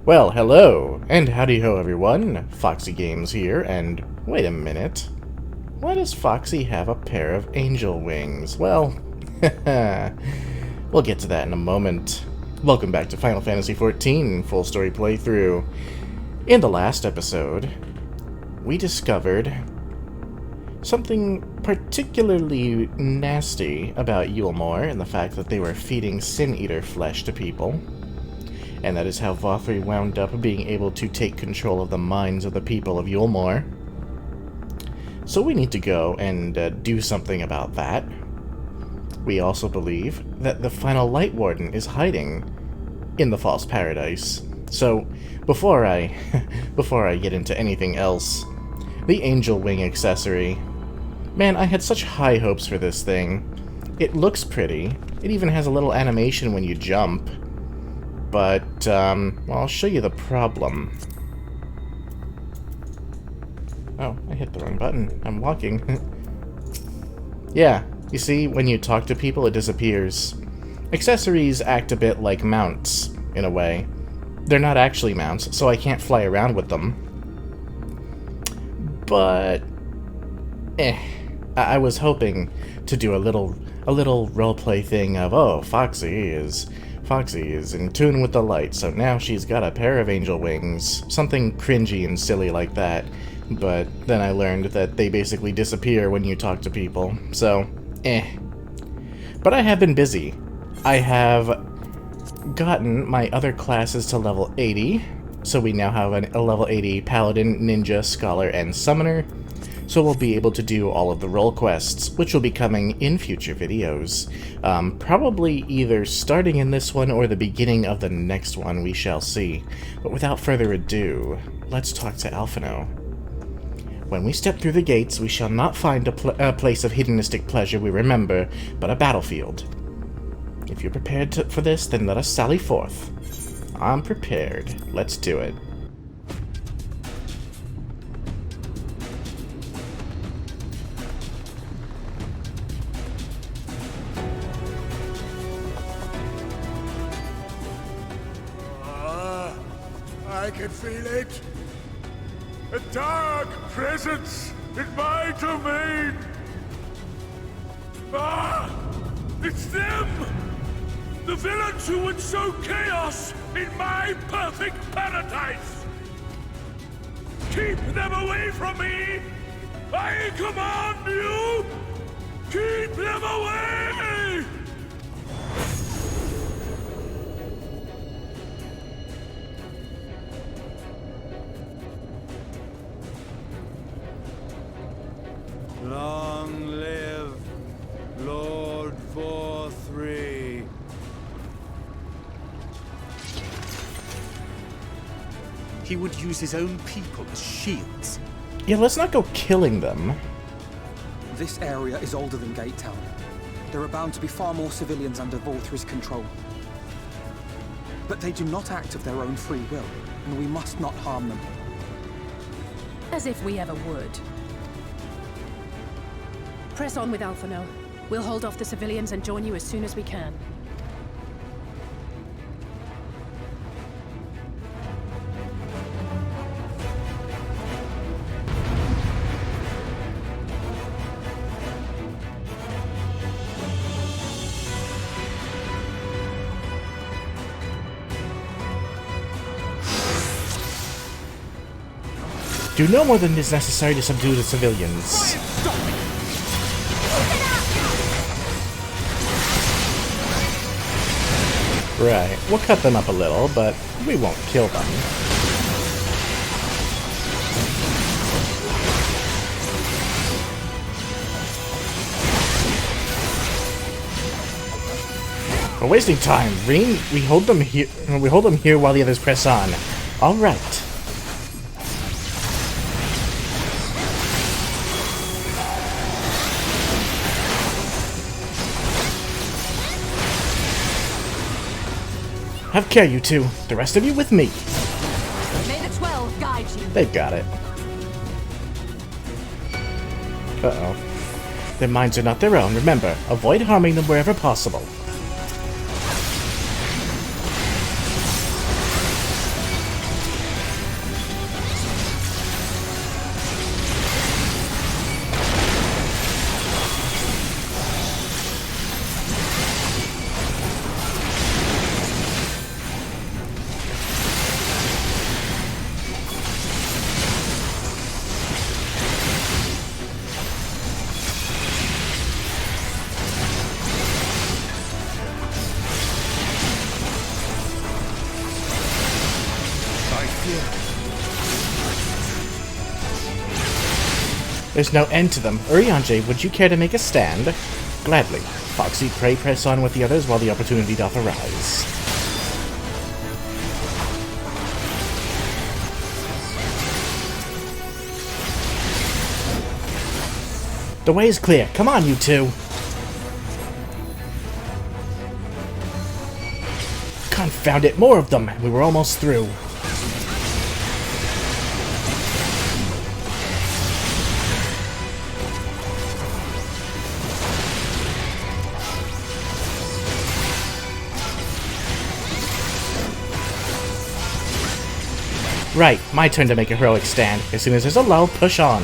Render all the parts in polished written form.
Well, hello, and howdy-ho everyone, Foxy Games here, and wait a minute. Why does Foxy have a pair of angel wings? Well, we'll get to that in a moment. Welcome back to Final Fantasy XIV Full Story Playthrough. In the last episode, we discovered something particularly nasty about Eulmore and the fact that they were feeding Sin Eater flesh to people. And that is how Vothri wound up being able to take control of the minds of the people of Eulmore. So we need to go and do something about that. We also believe that the final Light Warden is hiding in the False Paradise. So before I get into anything else, the Angel Wing accessory. Man, I had such high hopes for this thing. It looks pretty. It even has a little animation when you jump. But, well, I'll show you the problem. Oh, I hit the wrong button. I'm walking. Yeah, you see, when you talk to people, it disappears. Accessories act a bit like mounts, in a way. They're not actually mounts, so I can't fly around with them. But, I was hoping to do a little roleplay thing of, oh, Foxy is in tune with the light, so now she's got a pair of angel wings. Something cringy and silly like that. But then I learned that they basically disappear when you talk to people, so, But I have been busy. I have gotten my other classes to level 80, so we now have a level 80 Paladin, Ninja, Scholar, and Summoner. So we'll be able to do all of the role quests, which will be coming in future videos. Probably either starting in this one or the beginning of the next one, we shall see. But without further ado, let's talk to Alphino. When we step through the gates, we shall not find a place of hedonistic pleasure we remember, but a battlefield. If you're prepared for this, then let us sally forth. I'm prepared. Let's do it. I can feel it. A dark presence in my domain. Ah! It's them! The villains who would sow chaos in my perfect paradise! Keep them away from me! I command you! Keep them away! Long live Lord Vothri. He would use his own people as shields. Yeah, let's not go killing them. This area is older than Gate Town. There are bound to be far more civilians under Vothri's control. But they do not act of their own free will, and we must not harm them. As if we ever would. Press on with Alphino. We'll hold off the civilians and join you as soon as we can. Do no more than is necessary to subdue the civilians. Right, we'll cut them up a little, but we won't kill them. We're wasting time. Reen, we hold them here. We hold them here while the others press on. All right. Have care, you two. The rest of you with me. May the 12 guide you. They've got it. Uh-oh. Their minds are not their own, remember. Avoid harming them wherever possible. here. There's no end to them. Urianger, would you care to make a stand? Gladly. Foxy, pray press on with the others while the opportunity doth arise. The way is clear. Come on, you two. Confound it, more of them. We were almost through. Right, my turn to make a heroic stand. As soon as there's a lull, push on.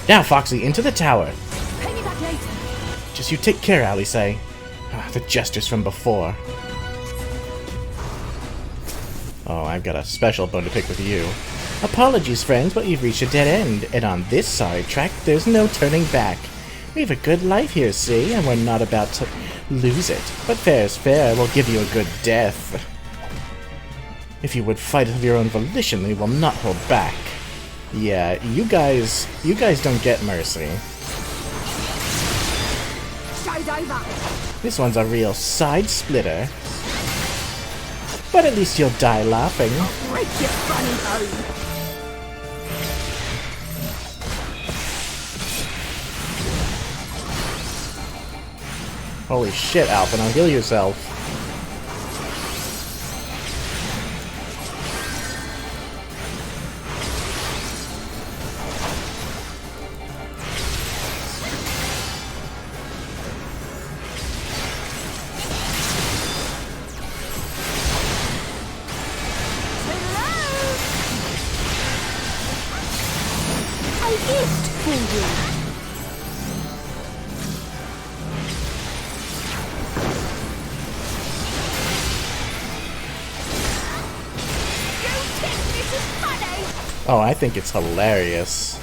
Now, Foxy, into the tower. Pay me back later. Just you take care, Alice. The gestures from before. Oh, I've got a special bone to pick with you. Apologies, friends, but you've reached a dead end. And on this side track, there's no turning back. We have a good life here, see, and we're not about to lose it. But fair is fair, we'll give you a good death. If you would fight of your own volition, we will not hold back. Yeah, you guys don't get mercy. Show's over. This one's a real side splitter. But at least you'll die laughing. Break your funny home. Holy shit, Alpha, now heal yourself. A gift for you. Oh, I think it's hilarious.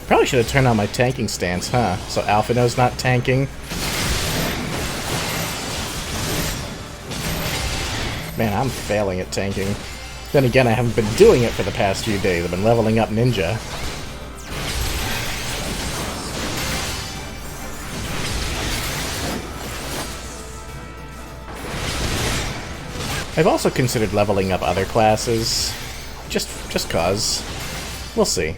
Probably should have turned on my tanking stance, huh? So Alphino's not tanking. Man, I'm failing at tanking. Then again, I haven't been doing it for the past few days. I've been leveling up Ninja. I've also considered leveling up other classes. Just cause. We'll see.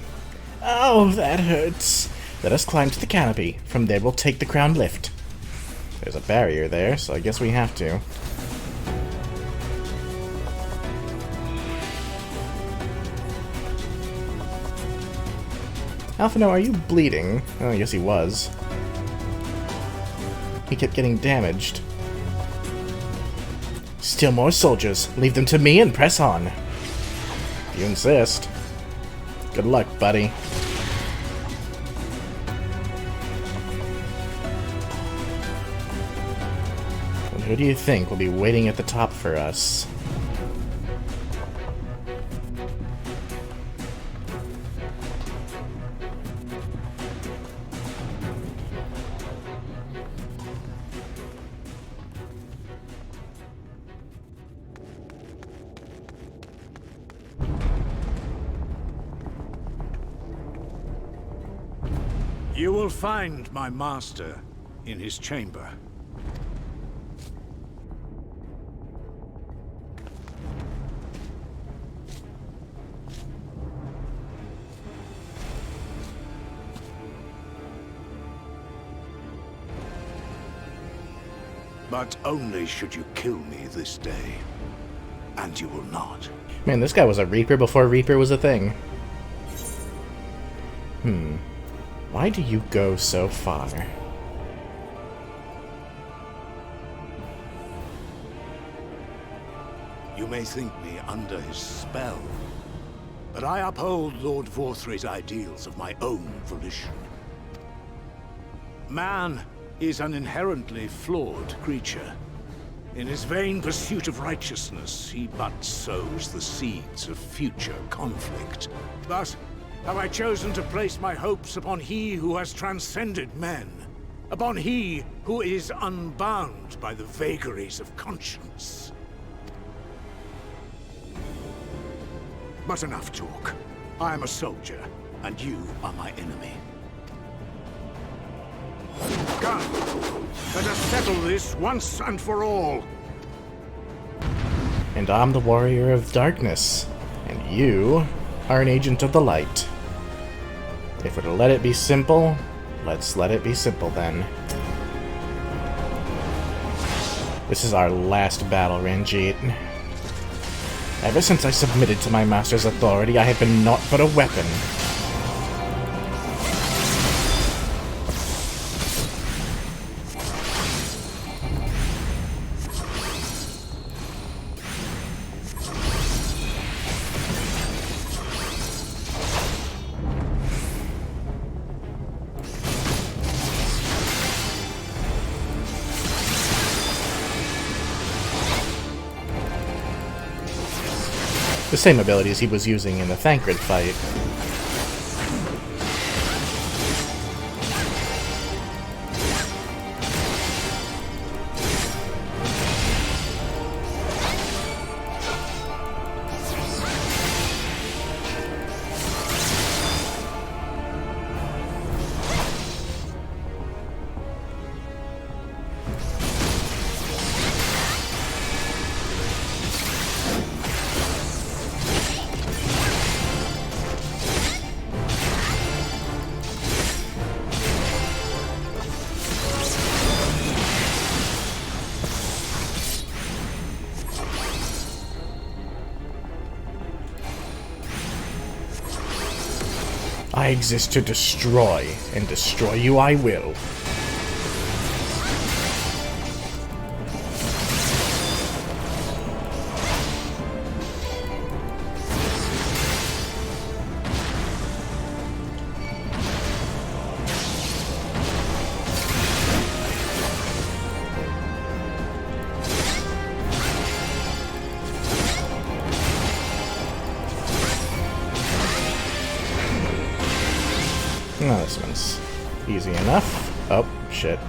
Oh, that hurts. Let us climb to the canopy. From there we'll take the crown lift. There's a barrier there, so I guess we have to. Alphino, are you bleeding? Oh, I guess he was. He kept getting damaged. Still more soldiers. Leave them to me and press on. If you insist. Good luck, buddy. And who do you think will be waiting at the top for us? You will find my master in his chamber. But only should you kill me this day. And you will not. Man, this guy was a Reaper before Reaper was a thing. Why do you go so far? You may think me under his spell, but I uphold Lord Vorthry's ideals of my own volition. Man is an inherently flawed creature, In his vain pursuit of righteousness, he but sows the seeds of future conflict. Thus, have I chosen to place my hopes upon he who has transcended men, upon he who is unbound by the vagaries of conscience. But enough talk. I am a soldier, and you are my enemy. Come, let us settle this once and for all. And I'm the Warrior of Darkness, and you are an Agent of the Light. If we're to let it be simple, let's let it be simple then. This is our last battle, Ranjit. Ever since I submitted to my master's authority, I have been naught but a weapon. The same abilities he was using in the Thancred fight. I exist to destroy, and destroy you I will. No, this one's easy enough. Oh, shit.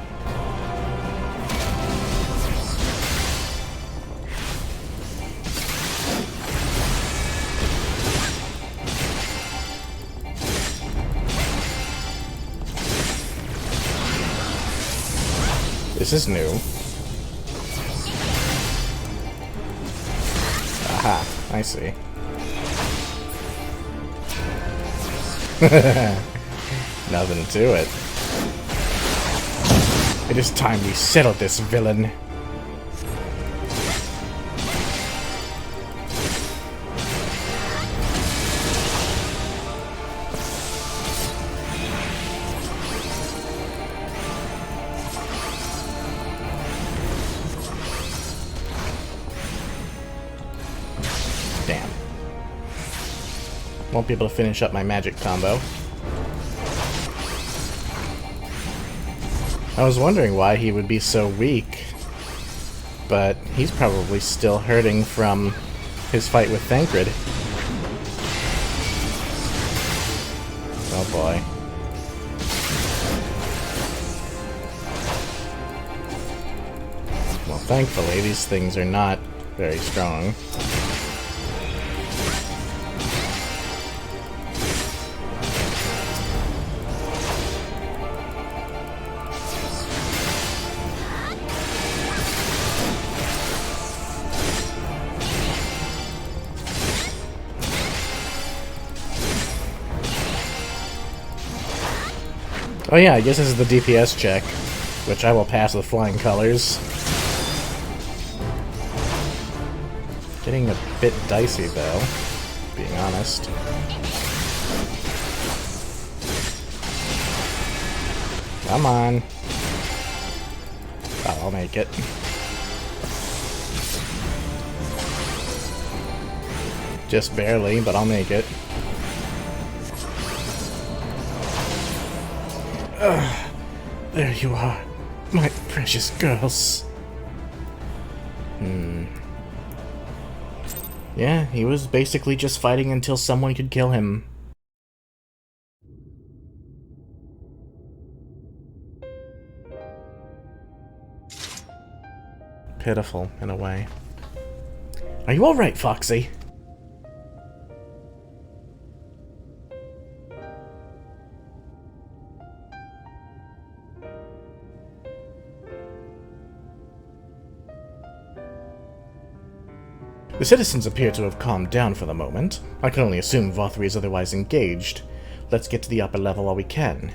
This is new. Aha, I see. Nothing to it. It is time we settled this villain. Damn. Won't be able to finish up my magic combo. I was wondering why he would be so weak, but he's probably still hurting from his fight with Thancred. Oh boy. Well, thankfully, these things are not very strong. Oh yeah, I guess this is the DPS check, which I will pass with flying colors. Getting a bit dicey though, being honest. Come on. Oh, I'll make it. Just barely, but I'll make it. There you are, my precious girls. Yeah, he was basically just fighting until someone could kill him. Pitiful, in a way. Are you alright, Foxy? The citizens appear to have calmed down for the moment. I can only assume Vothri is otherwise engaged. Let's get to the upper level while we can.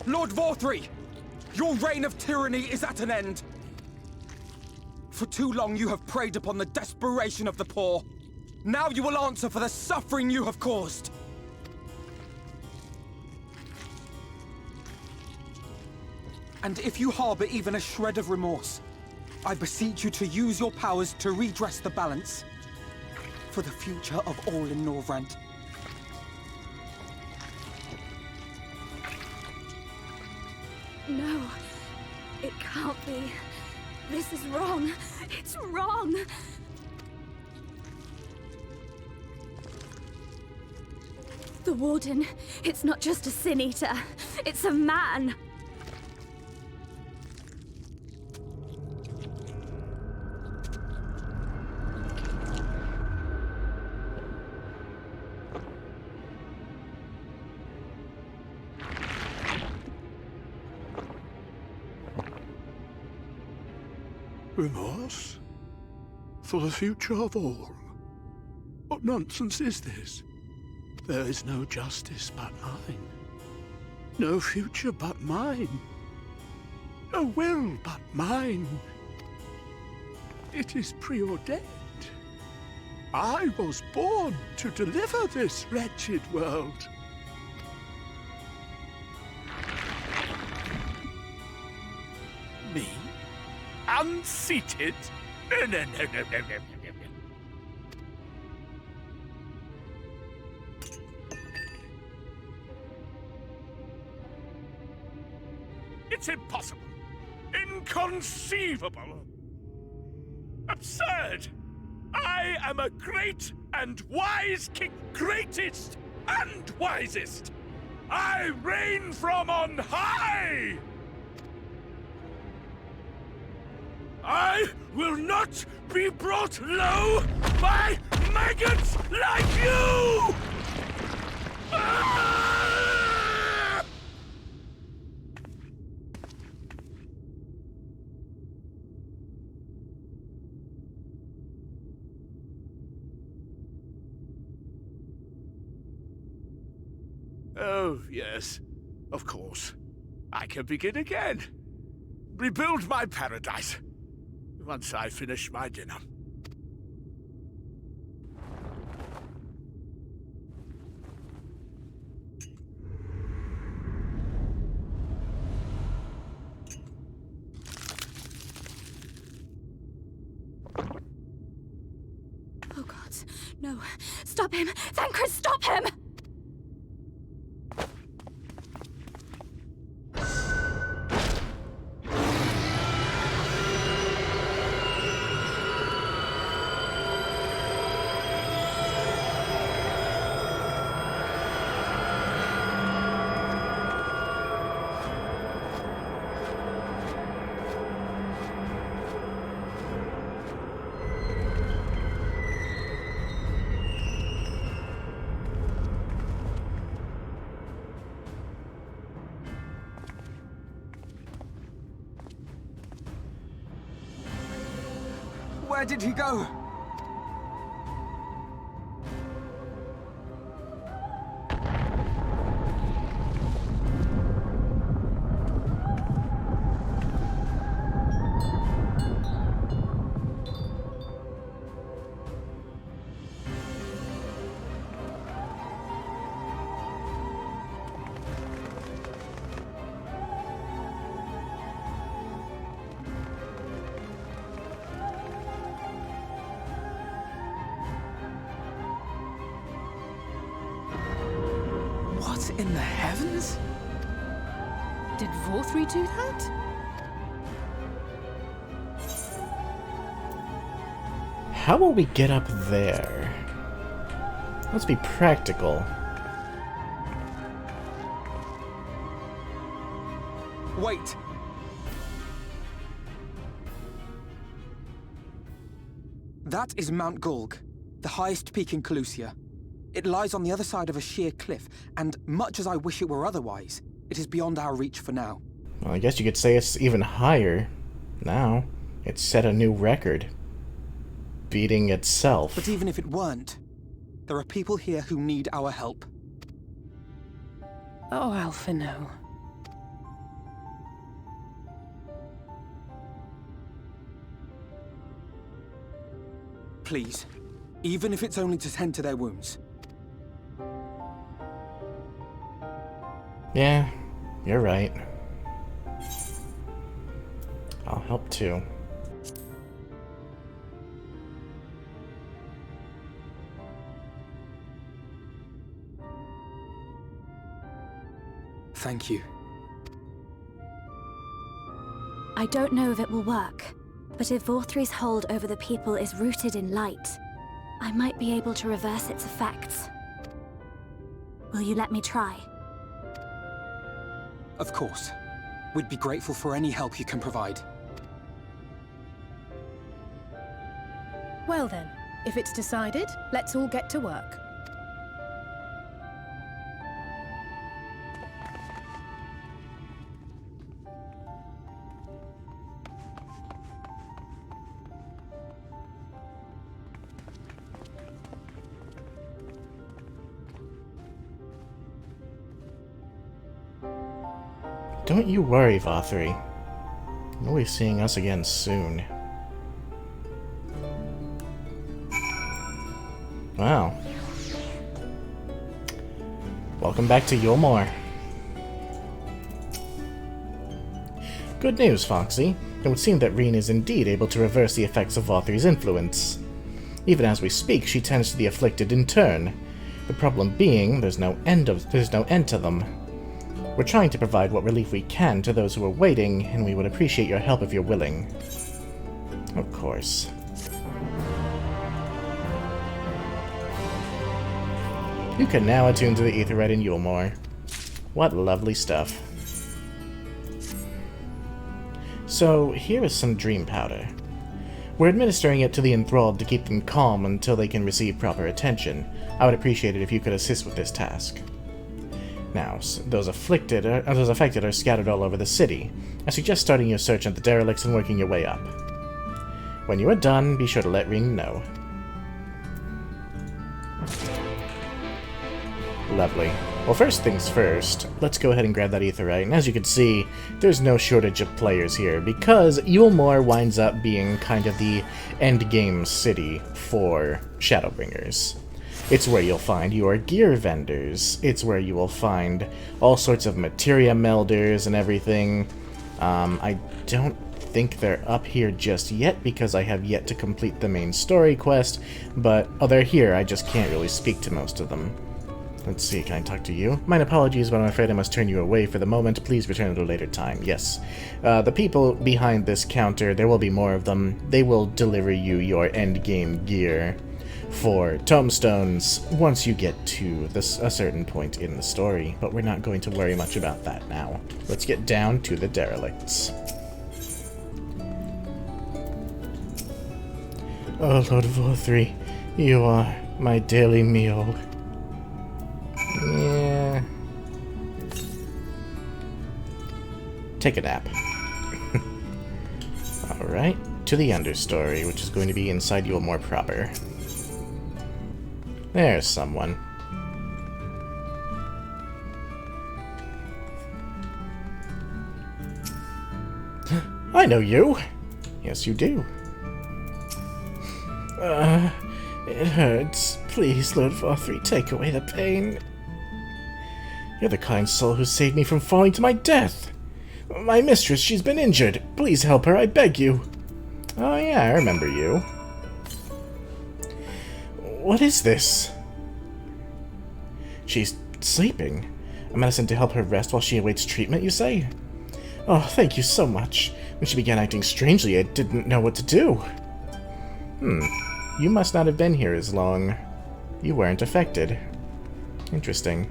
Lord Vothri! Your reign of tyranny is at an end! For too long you have preyed upon the desperation of the poor. Now you will answer for the suffering you have caused! And if you harbor even a shred of remorse, I beseech you to use your powers to redress the balance. For the future of all in Norvrent. No, it can't be. This is wrong. It's wrong. The Warden, it's not just a Sin Eater. It's a man. Remorse? For the future of all? What nonsense is this? There is no justice but mine. No future but mine. No will but mine. It is preordained. I was born to deliver this wretched world. Me? Unseated? No. It's impossible. Inconceivable. Absurd. I am a great and wise king. Greatest and wisest. I reign from on high. I will not be brought low by maggots like you! Ah! Oh, yes. Of course. I can begin again. Rebuild my paradise. Once I finish my dinner. Oh God, no. Stop him! Thancred, stop him! Where did he go? in the heavens? Did Vorthree do that? How will we get up there? Let's be practical. Wait! That is Mount Gulg, the highest peak in Calusia. It lies on the other side of a sheer cliff, and much as I wish it were otherwise, it is beyond our reach for now. Well, I guess you could say it's even higher now. It's set a new record, beating itself. But even if it weren't, there are people here who need our help. Oh, Alphino. Please, even if it's only to tend to their wounds. Yeah, you're right. I'll help too. Thank you. I don't know if it will work, but if Vorthry's hold over the people is rooted in light, I might be able to reverse its effects. Will you let me try? Of course. We'd be grateful for any help you can provide. Well then, if it's decided, let's all get to work. Don't you worry, Vorthree. You'll be seeing us again soon. Wow. Welcome back to Eulmore. Good news, Foxy. It would seem that Reen is indeed able to reverse the effects of Vorthry's influence. Even as we speak, she tends to the afflicted in turn. The problem being, there's no end to them. We're trying to provide what relief we can to those who are waiting, and we would appreciate your help if you're willing. Of course. You can now attune to the Aetheryte in Eulmore. What lovely stuff. So, here is some dream powder. We're administering it to the enthralled to keep them calm until they can receive proper attention. I would appreciate it if you could assist with this task. Now, those affected are scattered all over the city. I suggest starting your search at the derelicts and working your way up. When you are done, be sure to let Reen know. Lovely. Well, first things first, let's go ahead and grab that Aetheryte, and as you can see, there's no shortage of players here, because Eulmore winds up being kind of the endgame city for Shadowbringers. It's where you'll find your gear vendors. It's where you will find all sorts of materia melders and everything. I don't think they're up here just yet because I have yet to complete the main story quest, but they're here. I just can't really speak to most of them. Let's see, can I talk to you? Mine apologies, but I'm afraid I must turn you away for the moment. Please return at a later time. Yes. The people behind this counter, there will be more of them. They will deliver you your endgame gear for tomestones once you get to a certain point in the story, but we're not going to worry much about that now. Let's get down to the derelicts. Oh, Lord Vorthree, you are my daily meal. Yeah. Take a nap. Alright, to the understory, which is going to be inside Eulmore proper. There's someone. I know you! Yes, you do. It hurts. Please, Lord Vorthree, take away the pain. You're the kind soul who saved me from falling to my death. My mistress, she's been injured. Please help her, I beg you. Oh yeah, I remember you. What is this? She's sleeping. A medicine to help her rest while she awaits treatment, you say? Oh, thank you so much. When she began acting strangely, I didn't know what to do. You must not have been here as long. You weren't affected. Interesting.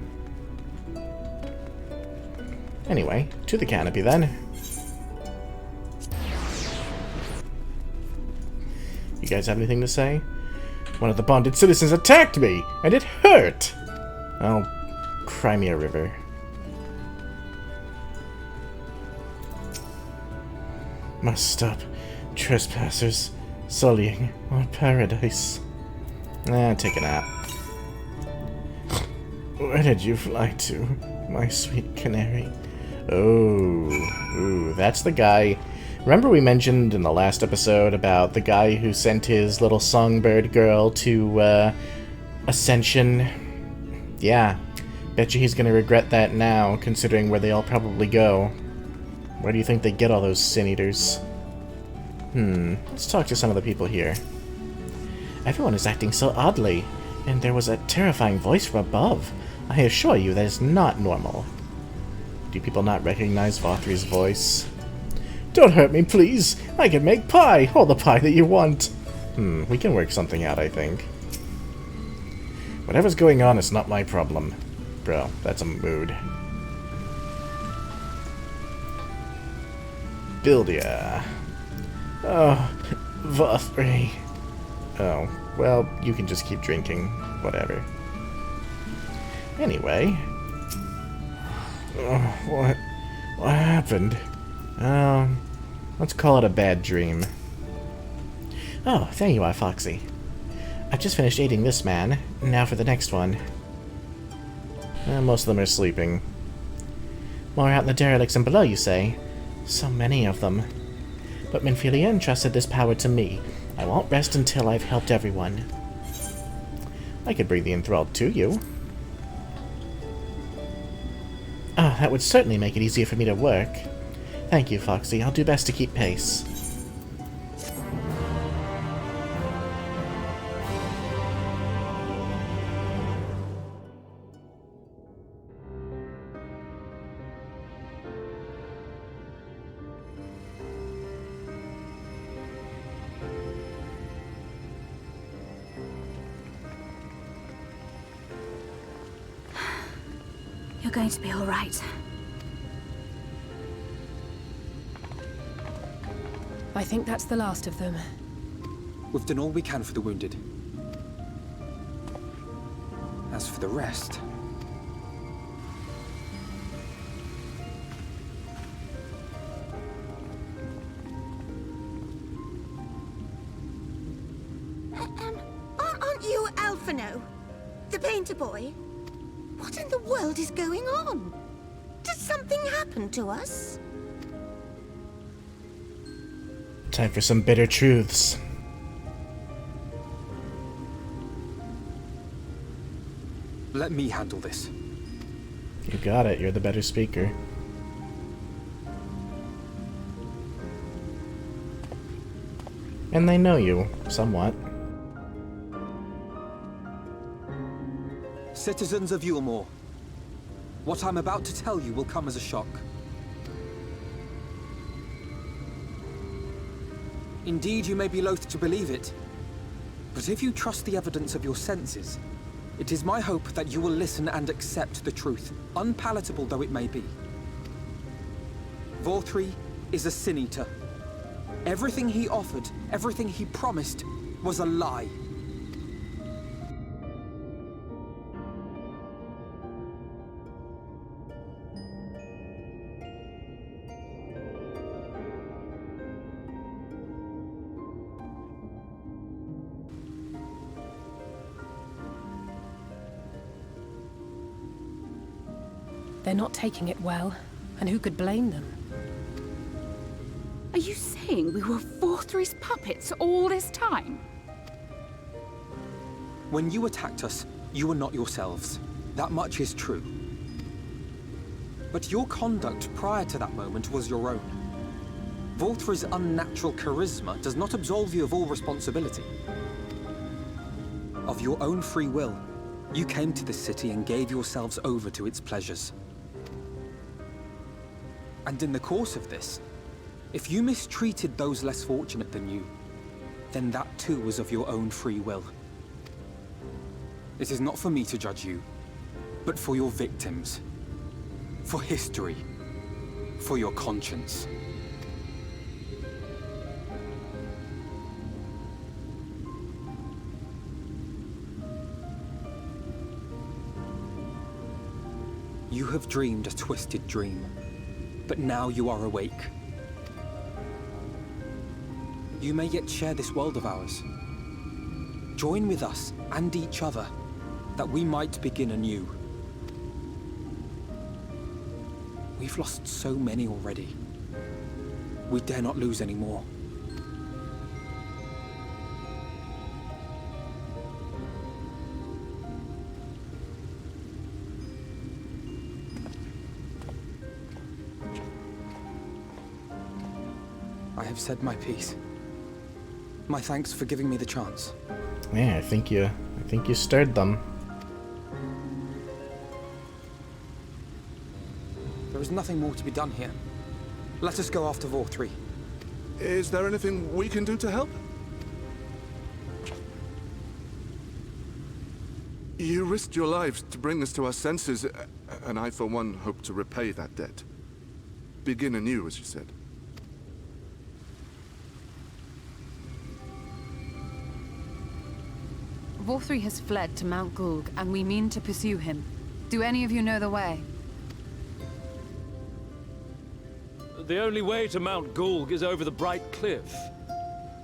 Anyway, to the canopy then. You guys have anything to say? One of the bonded citizens attacked me, and it hurt! Oh, cry me a river. Must stop trespassers sullying our paradise. Take a nap. Where did you fly to, my sweet canary? Oh, that's the guy. Remember we mentioned in the last episode about the guy who sent his little songbird girl to, Ascension? Yeah, bet you he's gonna regret that now, considering where they all probably go. Where do you think they get all those sin-eaters? Let's talk to some of the people here. Everyone is acting so oddly, and there was a terrifying voice from above. I assure you that is not normal. Do people not recognize Vothri's voice? Don't hurt me, please! I can make pie! All the pie that you want! We can work something out, I think. Whatever's going on is not my problem. Bro, that's a mood. Buildia. Oh, Vothri. Oh, well, you can just keep drinking. Whatever. Anyway. Oh, what happened? Let's call it a bad dream. Oh, there you are, Foxy. I've just finished eating this man. Now for the next one. Most of them are sleeping. More out in the derelicts and below, you say? So many of them. But Minfilia entrusted this power to me. I won't rest until I've helped everyone. I could bring the enthralled to you. Ah, that would certainly make it easier for me to work. Thank you, Foxy. I'll do best to keep pace. You're going to be all right. I think that's the last of them. We've done all we can for the wounded. As for the rest... Aren't you Alphino? The painter boy? What in the world is going on? Did something happen to us? Time for some bitter truths. Let me handle this. You got it. You're the better speaker. And they know you, somewhat. Citizens of Eulmore, what I'm about to tell you will come as a shock. Indeed, you may be loath to believe it, but if you trust the evidence of your senses, it is my hope that you will listen and accept the truth, unpalatable though it may be. Vothri is a sin-eater. Everything he offered, everything he promised, was a lie. They're not taking it well, and who could blame them? Are you saying we were Vothri's puppets all this time? When you attacked us, you were not yourselves. That much is true. But your conduct prior to that moment was your own. Vothri's unnatural charisma does not absolve you of all responsibility. Of your own free will, you came to this city and gave yourselves over to its pleasures. And in the course of this, if you mistreated those less fortunate than you, then that too was of your own free will. It is not for me to judge you, but for your victims, for history, for your conscience. You have dreamed a twisted dream, but now you are awake. You may yet share this world of ours. Join with us and each other, that we might begin anew. We've lost so many already. We dare not lose any more. I have said my piece. My thanks for giving me the chance. Yeah, I think you stirred them. There is nothing more to be done here. Let us go after Vor 3. Is there anything we can do to help? You risked your lives to bring us to our senses, and I, for one, hope to repay that debt. Begin anew, as you said. Vor 3 has fled to Mount Gulg, and we mean to pursue him. Do any of you know the way? The only way to Mount Gulg is over the Bright Cliff.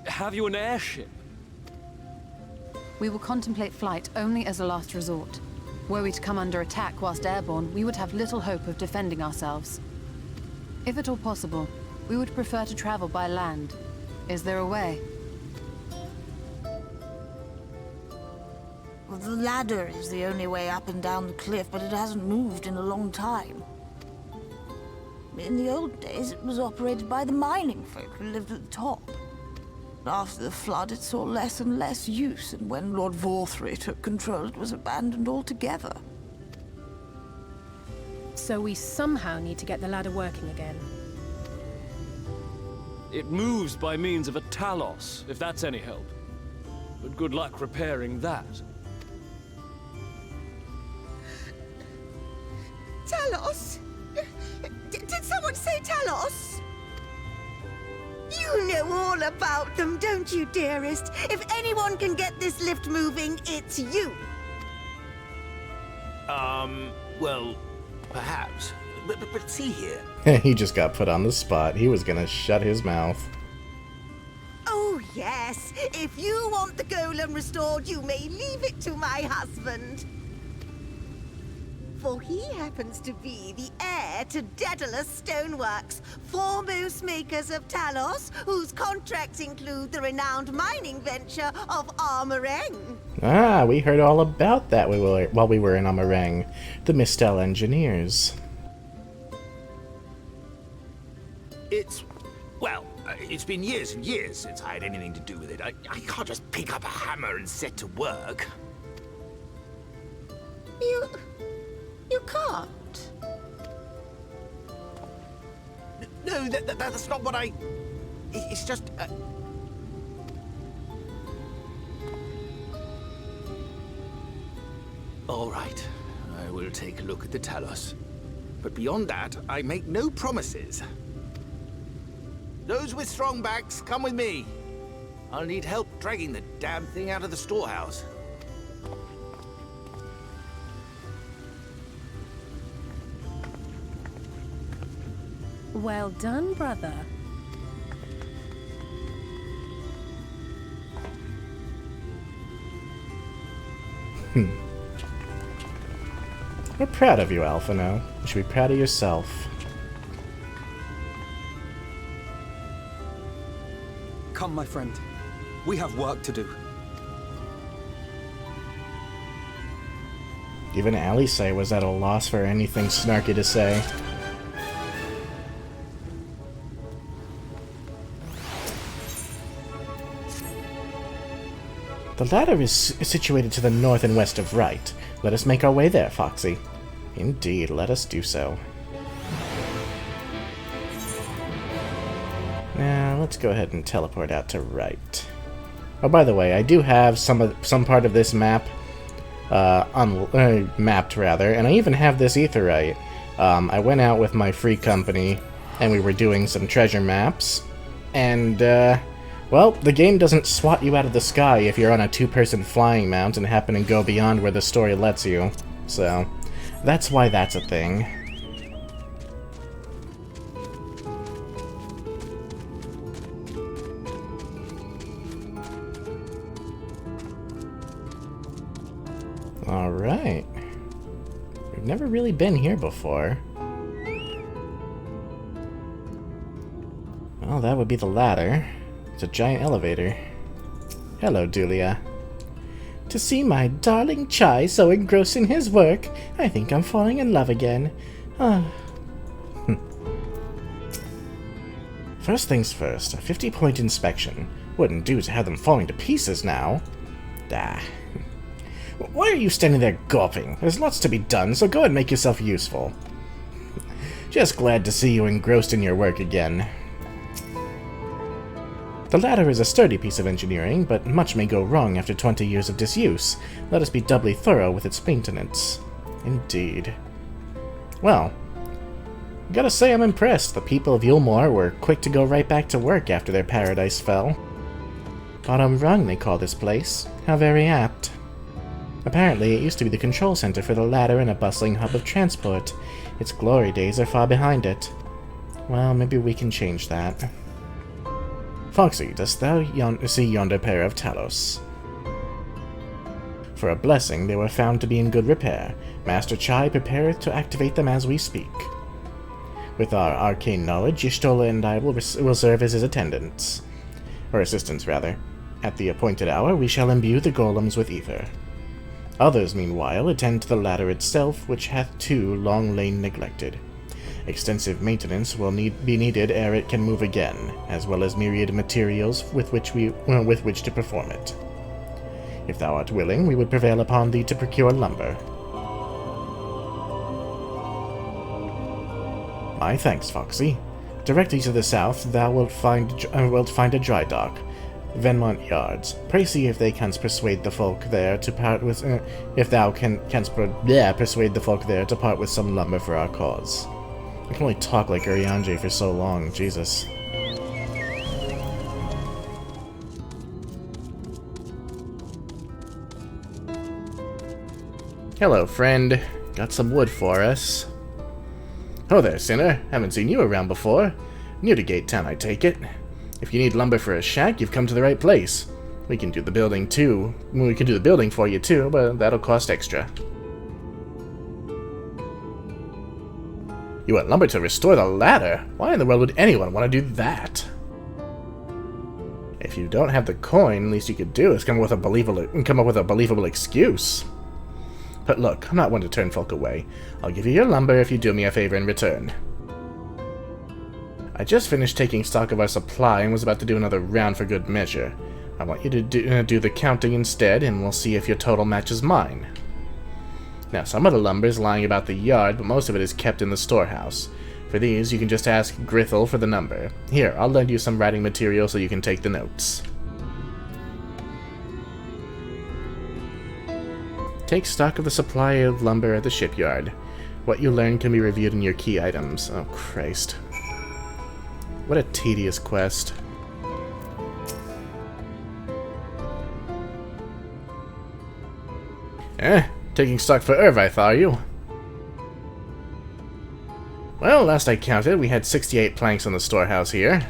Have you an airship? We will contemplate flight only as a last resort. Were we to come under attack whilst airborne, we would have little hope of defending ourselves. If at all possible, we would prefer to travel by land. Is there a way? Well, the ladder is the only way up and down the cliff, but it hasn't moved in a long time. In the old days, it was operated by the mining folk who lived at the top. After the flood, it saw less and less use, and when Lord Vor 3 took control, it was abandoned altogether. So we somehow need to get the ladder working again. It moves by means of a Talos, if that's any help. But good luck repairing that. Talos? Did someone say Talos? You know all about them, don't you, dearest? If anyone can get this lift moving, it's you. Well, perhaps. But see here. He just got put on the spot. He was gonna shut his mouth. Oh, yes. If you want the golem restored, you may leave it to my husband. For he happens to be the heir to Daedalus Stoneworks, foremost makers of Talos, whose contracts include the renowned mining venture of Armoreng. Ah, we heard all about that while we were in Amareng. The Mistel engineers. It's been years and years since I had anything to do with it. I can't just pick up a hammer and set to work. You can't. No, that's not what I... It's just... All right, I will take a look at the Talos. But beyond that, I make no promises. Those with strong backs, come with me. I'll need help dragging the damn thing out of the storehouse. Well done, brother. We're proud of you, Alphino. You should be proud of yourself. Come, my friend. We have work to do. Even Alice was at a loss for anything snarky to say. The ladder is situated to the north and west of Right. Let us make our way there, Foxy. Indeed, let us do so. let's go ahead and teleport out to right. Oh, by the way, I do have some part of this map mapped rather, and I even have this aetheryte. I went out with my free company, and we were doing some treasure maps, and well, the game doesn't swat you out of the sky if you're on a two-person flying mount and happen to go beyond where the story lets you. So, that's why that's a thing. Alright. We've never really been here before. Well, that would be the ladder. It's a giant elevator. Hello, Dulia. To see my darling Chai so engrossed in his work, I think I'm falling in love again. First things first, a 50-point inspection. Wouldn't do to have them falling to pieces now. Ah. Why are you standing there gawping? There's lots to be done, so go and make yourself useful. Just glad to see you engrossed in your work again. The ladder is a sturdy piece of engineering, but much may go wrong after 20 years of disuse. Let us be doubly thorough with its maintenance. Indeed. Well, gotta say I'm impressed. The people of Eulmore were quick to go right back to work after their paradise fell. Bottom rung, they call this place. How very apt. Apparently, it used to be the control center for the ladder and a bustling hub of transport. Its glory days are far behind it. Well, maybe we can change that. Foxy, dost thou see yonder pair of Talos? For a blessing, they were found to be in good repair. Master Chai prepareth to activate them as we speak. With our arcane knowledge, Y'shtola and I will serve as his attendants. Or assistants, rather. At the appointed hour, we shall imbue the golems with ether. Others, meanwhile, attend to the ladder itself, which hath too long lain neglected. Extensive maintenance will be needed ere it can move again, as well as myriad materials with which to perform it. If thou art willing, we would prevail upon thee to procure lumber. My thanks, Foxy. Directly to the south, thou wilt find a dry dock. Venmont Yards. Pray see if they canst persuade the folk there to part with. If thou canst persuade the folk there to part with some lumber for our cause. I can only talk like Urianger for so long. Jesus. Hello, friend. Got some wood for us. Oh there, Sinner. Haven't seen you around before. New to Gate Town, I take it. If you need lumber for a shack, you've come to the right place. We can do the building too. We can do the building for you too, but that'll cost extra. You want lumber to restore the ladder? Why in the world would anyone want to do that? If you don't have the coin, the least you could do is come up with a believable excuse. But look, I'm not one to turn folk away. I'll give you your lumber if you do me a favor in return. I just finished taking stock of our supply and was about to do another round for good measure. I want you to do the counting instead, and we'll see if your total matches mine. Now, some of the lumber is lying about the yard, but most of it is kept in the storehouse. For these, you can just ask Grithel for the number. Here, I'll lend you some writing material so you can take the notes. Take stock of the supply of lumber at the shipyard. What you learn can be reviewed in your key items. Oh, Christ. What a tedious quest. Taking stock for Irvith, are you? Well, last I counted, we had 68 planks on the storehouse here.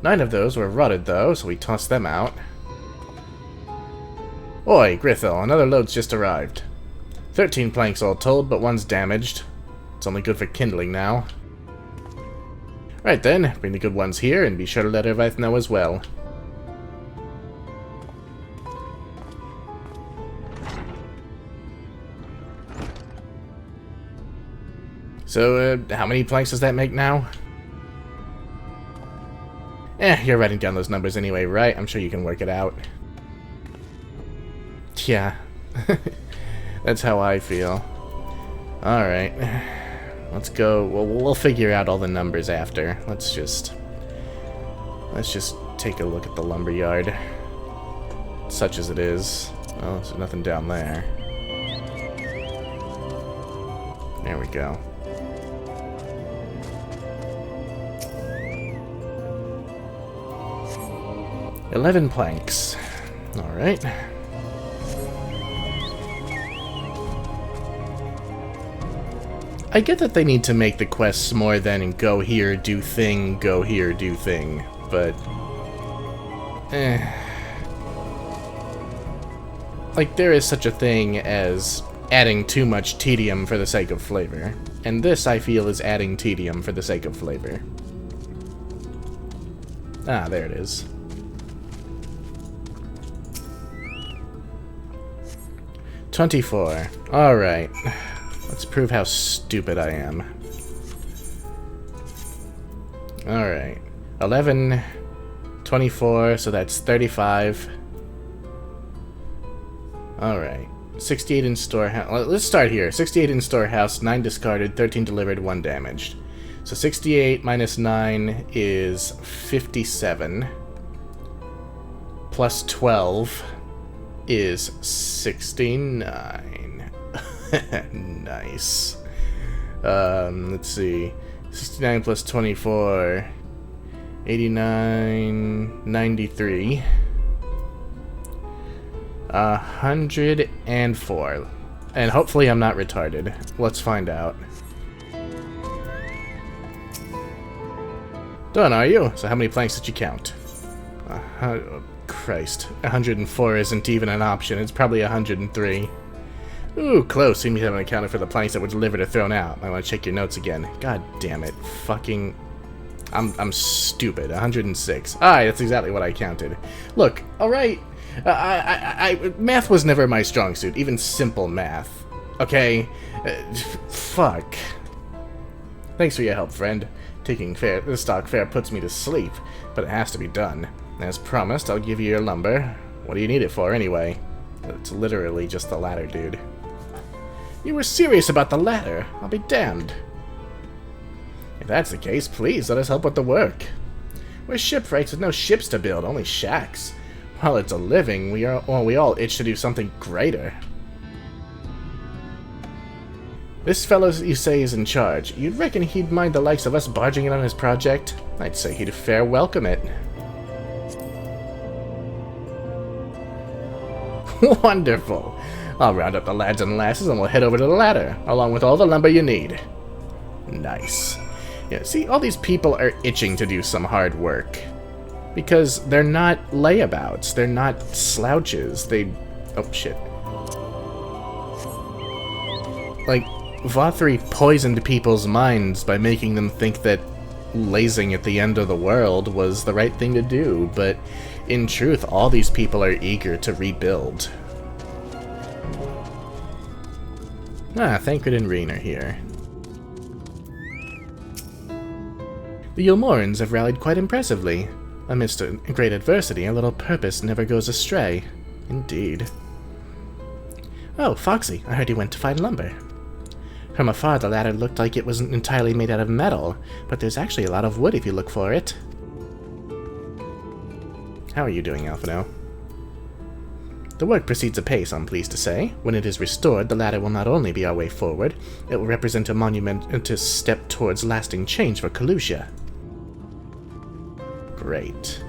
9 of those were rotted, though, so we tossed them out. Oi, Grithel, another load's just arrived. 13 planks all told, but one's damaged. It's only good for kindling now. Right then, bring the good ones here, and be sure to let Irvith know as well. So, how many planks does that make now? You're writing down those numbers anyway, right? I'm sure you can work it out. Yeah. That's how I feel. Alright. Let's go. We'll figure out all the numbers after. Let's just Let's just take a look at the lumberyard. Such as it is. Oh, there's nothing down there. There we go. $11 planks. Alright. I get that they need to make the quests more than go here, do thing, go here, do thing, but... Like, there is such a thing as adding too much tedium for the sake of flavor. And this, I feel, is adding tedium for the sake of flavor. Ah, there it is. $24. Alright. Let's prove how stupid I am. Alright. 11, 24, so that's 35. Alright. 68 in storehouse. Let's start here. 68 in storehouse, 9 discarded, 13 delivered, 1 damaged. So 68 minus 9 is 57. Plus 12 is 69. Nice. Let's see. 69 plus 24. 89. 93. 104. And hopefully I'm not retarded. Let's find out. Done, are you? So how many planks did you count? Oh, Christ. 104 isn't even an option. It's probably 103. Ooh, close. Seems you haven't accounted for the planks that were delivered or thrown out. I want to check your notes again. God damn it. Fucking... I'm stupid. 106. Alright, that's exactly what I counted. Look, alright. Math was never my strong suit. Even simple math. Okay? Fuck. Thanks for your help, friend. Taking the stock fare puts me to sleep, but it has to be done. As promised, I'll give you your lumber. What do you need it for, anyway? It's literally just the ladder, dude. You were serious about the ladder. I'll be damned. If that's the case, please let us help with the work. We're shipwrights with no ships to build, only shacks. While it's a living, we all itch to do something greater. This fellow you say is in charge. You'd reckon he'd mind the likes of us barging in on his project? I'd say he'd fair welcome it. Wonderful. I'll round up the lads and lasses and we'll head over to the ladder, along with all the lumber you need. Nice. Yeah, see, all these people are itching to do some hard work. Because they're not layabouts, they're not slouches, they... Oh, shit. Like, Vothri poisoned people's minds by making them think that lazing at the end of the world was the right thing to do, but in truth, all these people are eager to rebuild. Ah, Thancred and Reen are here. The Eulmorans have rallied quite impressively. Amidst great adversity, a little purpose never goes astray. Indeed. Oh, Foxy, I heard you went to find lumber. From afar, the ladder looked like it wasn't entirely made out of metal, but there's actually a lot of wood if you look for it. How are you doing, Alphino? The work proceeds apace, I'm pleased to say. When it is restored, the ladder will not only be our way forward, it will represent a monumentous step towards lasting change for Kalusha. Great.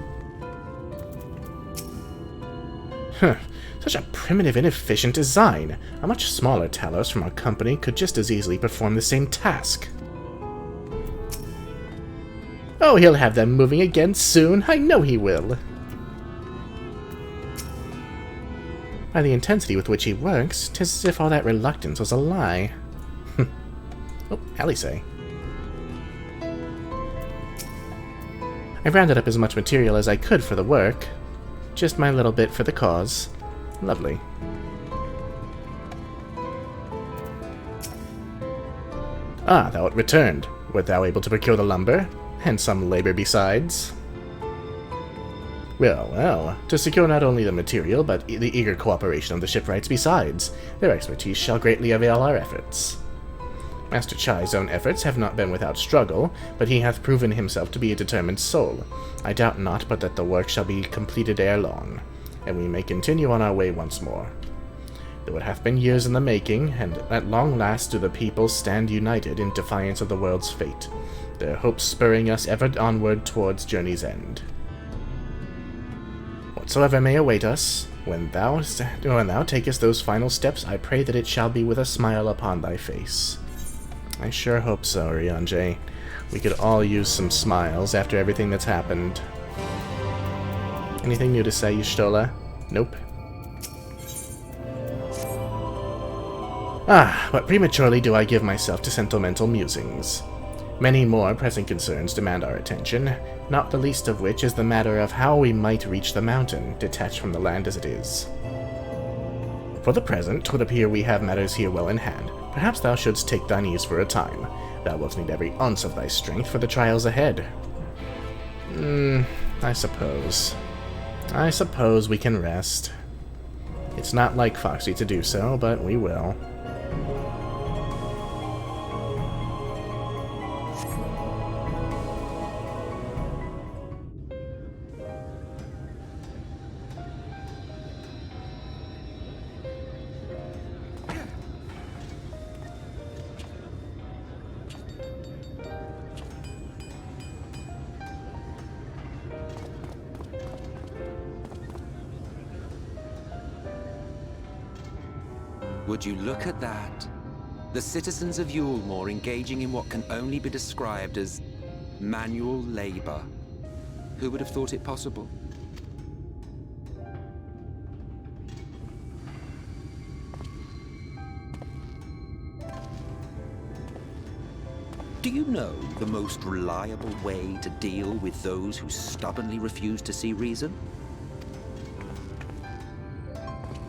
Huh. Such a primitive, inefficient design. A much smaller Talos from our company could just as easily perform the same task. Oh, he'll have them moving again soon. I know he will. By the intensity with which he works, 'tis as if all that reluctance was a lie. Oh, Alisay. I rounded up as much material as I could for the work. Just my little bit for the cause. Lovely. Ah, thou art returned. Wert thou able to procure the lumber? And some labor besides? Well, well, to secure not only the material, but the eager cooperation of the shipwrights besides. Their expertise shall greatly avail our efforts. Master Chai's own efforts have not been without struggle, but he hath proven himself to be a determined soul. I doubt not but that the work shall be completed ere long, and we may continue on our way once more. Though it hath been years in the making, and at long last do the people stand united in defiance of the world's fate, their hopes spurring us ever onward towards journey's end. Whatsoever may await us, when thou takest those final steps, I pray that it shall be with a smile upon thy face. I sure hope so, Ryanje. We could all use some smiles after everything that's happened. Anything new to say, Y'shtola? Nope. But prematurely do I give myself to sentimental musings. Many more pressing concerns demand our attention, not the least of which is the matter of how we might reach the mountain, detached from the land as it is. For the present, 'twould appear we have matters here well in hand. Perhaps thou shouldst take thine ease for a time. Thou wilt need every ounce of thy strength for the trials ahead. I suppose. I suppose we can rest. It's not like Foxy to do so, but we will. Would you look at that? The citizens of Eulmore engaging in what can only be described as manual labor. Who would have thought it possible? Do you know the most reliable way to deal with those who stubbornly refuse to see reason?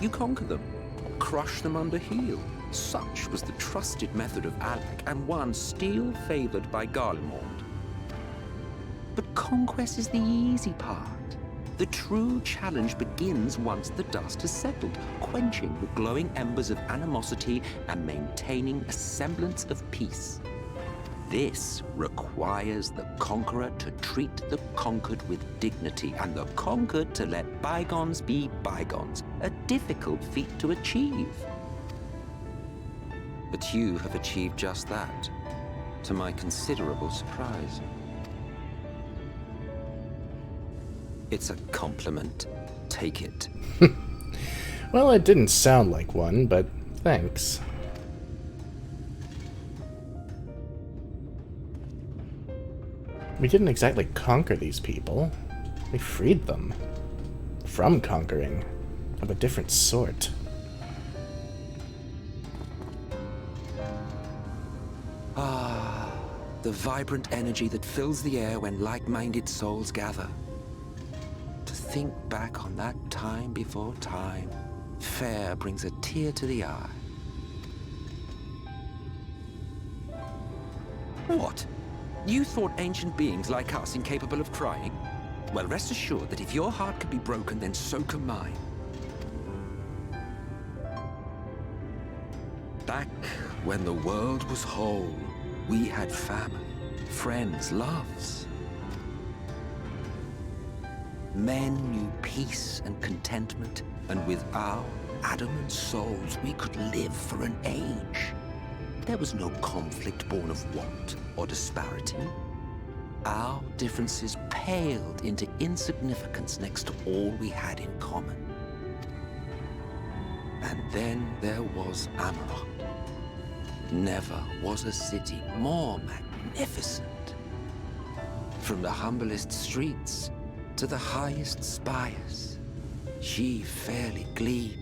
You conquer them. Crush them under heel. Such was the trusted method of Alec, and one still favored by Eulmore. But conquest is the easy part. The true challenge begins once the dust has settled, quenching the glowing embers of animosity and maintaining a semblance of peace. This requires the conqueror to treat the conquered with dignity, and the conquered to let bygones be bygones, a difficult feat to achieve. But you have achieved just that, to my considerable surprise. It's a compliment. Take it. Well, it didn't sound like one, but thanks. We didn't exactly conquer these people. We freed them. From conquering. Of a different sort. Ah, the vibrant energy that fills the air when like-minded souls gather. To think back on that time before time, fair brings a tear to the eye. What? You thought ancient beings like us incapable of crying? Well, rest assured that if your heart can be broken, then so can mine. Back when the world was whole, we had family, friends, loves. Men knew peace and contentment, and with our adamant souls, we could live for an age. There was no conflict born of want or disparity. Our differences paled into insignificance next to all we had in common. And then there was Amarok. Never was a city more magnificent. From the humblest streets to the highest spires, she fairly gleamed.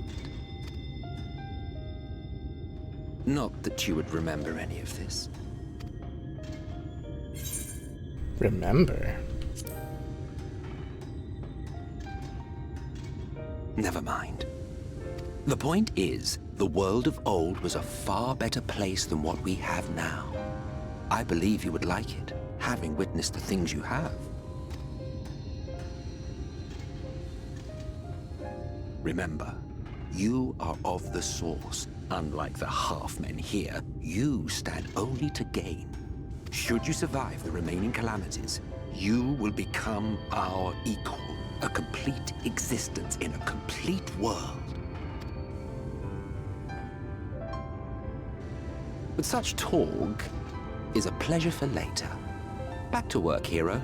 Not that you would remember any of this. Remember? Never mind. The point is, the world of old was a far better place than what we have now. I believe you would like it, having witnessed the things you have. Remember, You are of the Source. Unlike the half-men here, you stand only to gain. Should you survive the remaining calamities, you will become our equal. A complete existence in a complete world. But such talk is a pleasure for later. Back to work, hero.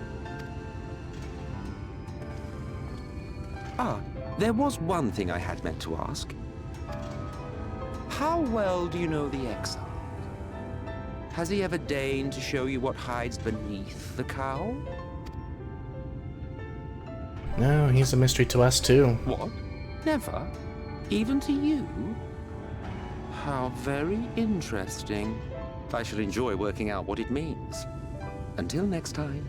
Ah, there was one thing I had meant to ask. How well do you know the Exile? Has he ever deigned to show you what hides beneath the cowl? No, he's a mystery to us too. What? Never? Even to you? How very interesting. I shall enjoy working out what it means. Until next time.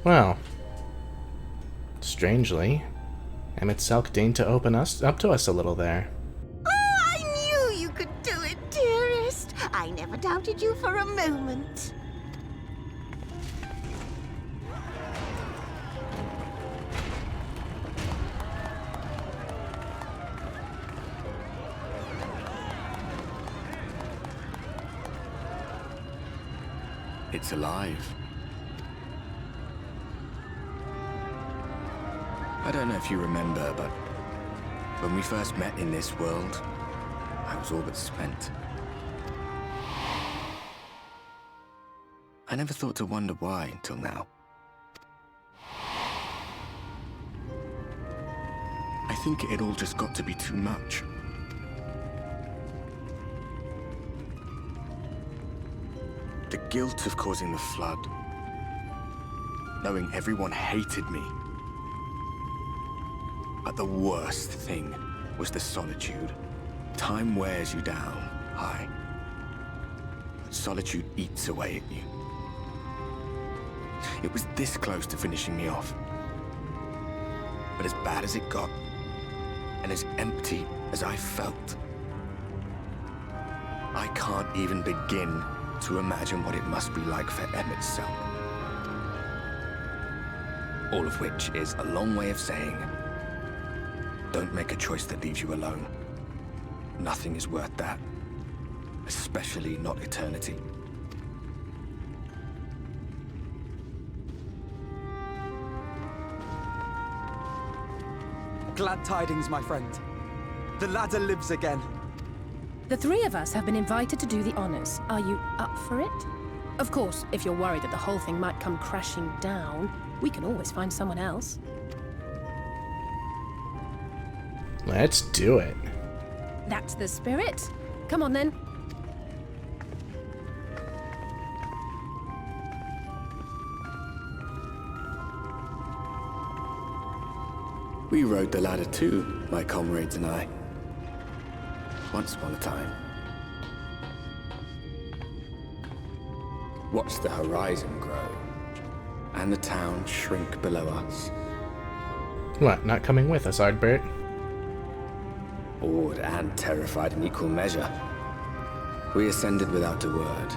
Well, strangely, Emmett Selk deigned to open us up to us a little there. Oh, I knew you could do it, dearest. I never doubted you for a moment. It's alive. I don't know if you remember, but when we first met in this world, I was all but spent. I never thought to wonder why until now. I think it all just got to be too much. The guilt of causing the flood, knowing everyone hated me. But the worst thing was the solitude. Time wears you down, aye. But solitude eats away at you. It was this close to finishing me off. But as bad as it got, and as empty as I felt, I can't even begin to imagine what it must be like for Emmett Selk. All of which is a long way of saying, don't make a choice that leaves you alone. Nothing is worth that. Especially not eternity. Glad tidings, my friend. The ladder lives again. The three of us have been invited to do the honors. Are you up for it? Of course, if you're worried that the whole thing might come crashing down, we can always find someone else. Let's do it. That's the spirit. Come on then. We rode the ladder too, my comrades and I. Once upon a time. Watched the horizon grow, and the town shrink below us. What, not coming with us, Ardbert? Awed and terrified in equal measure. We ascended without a word,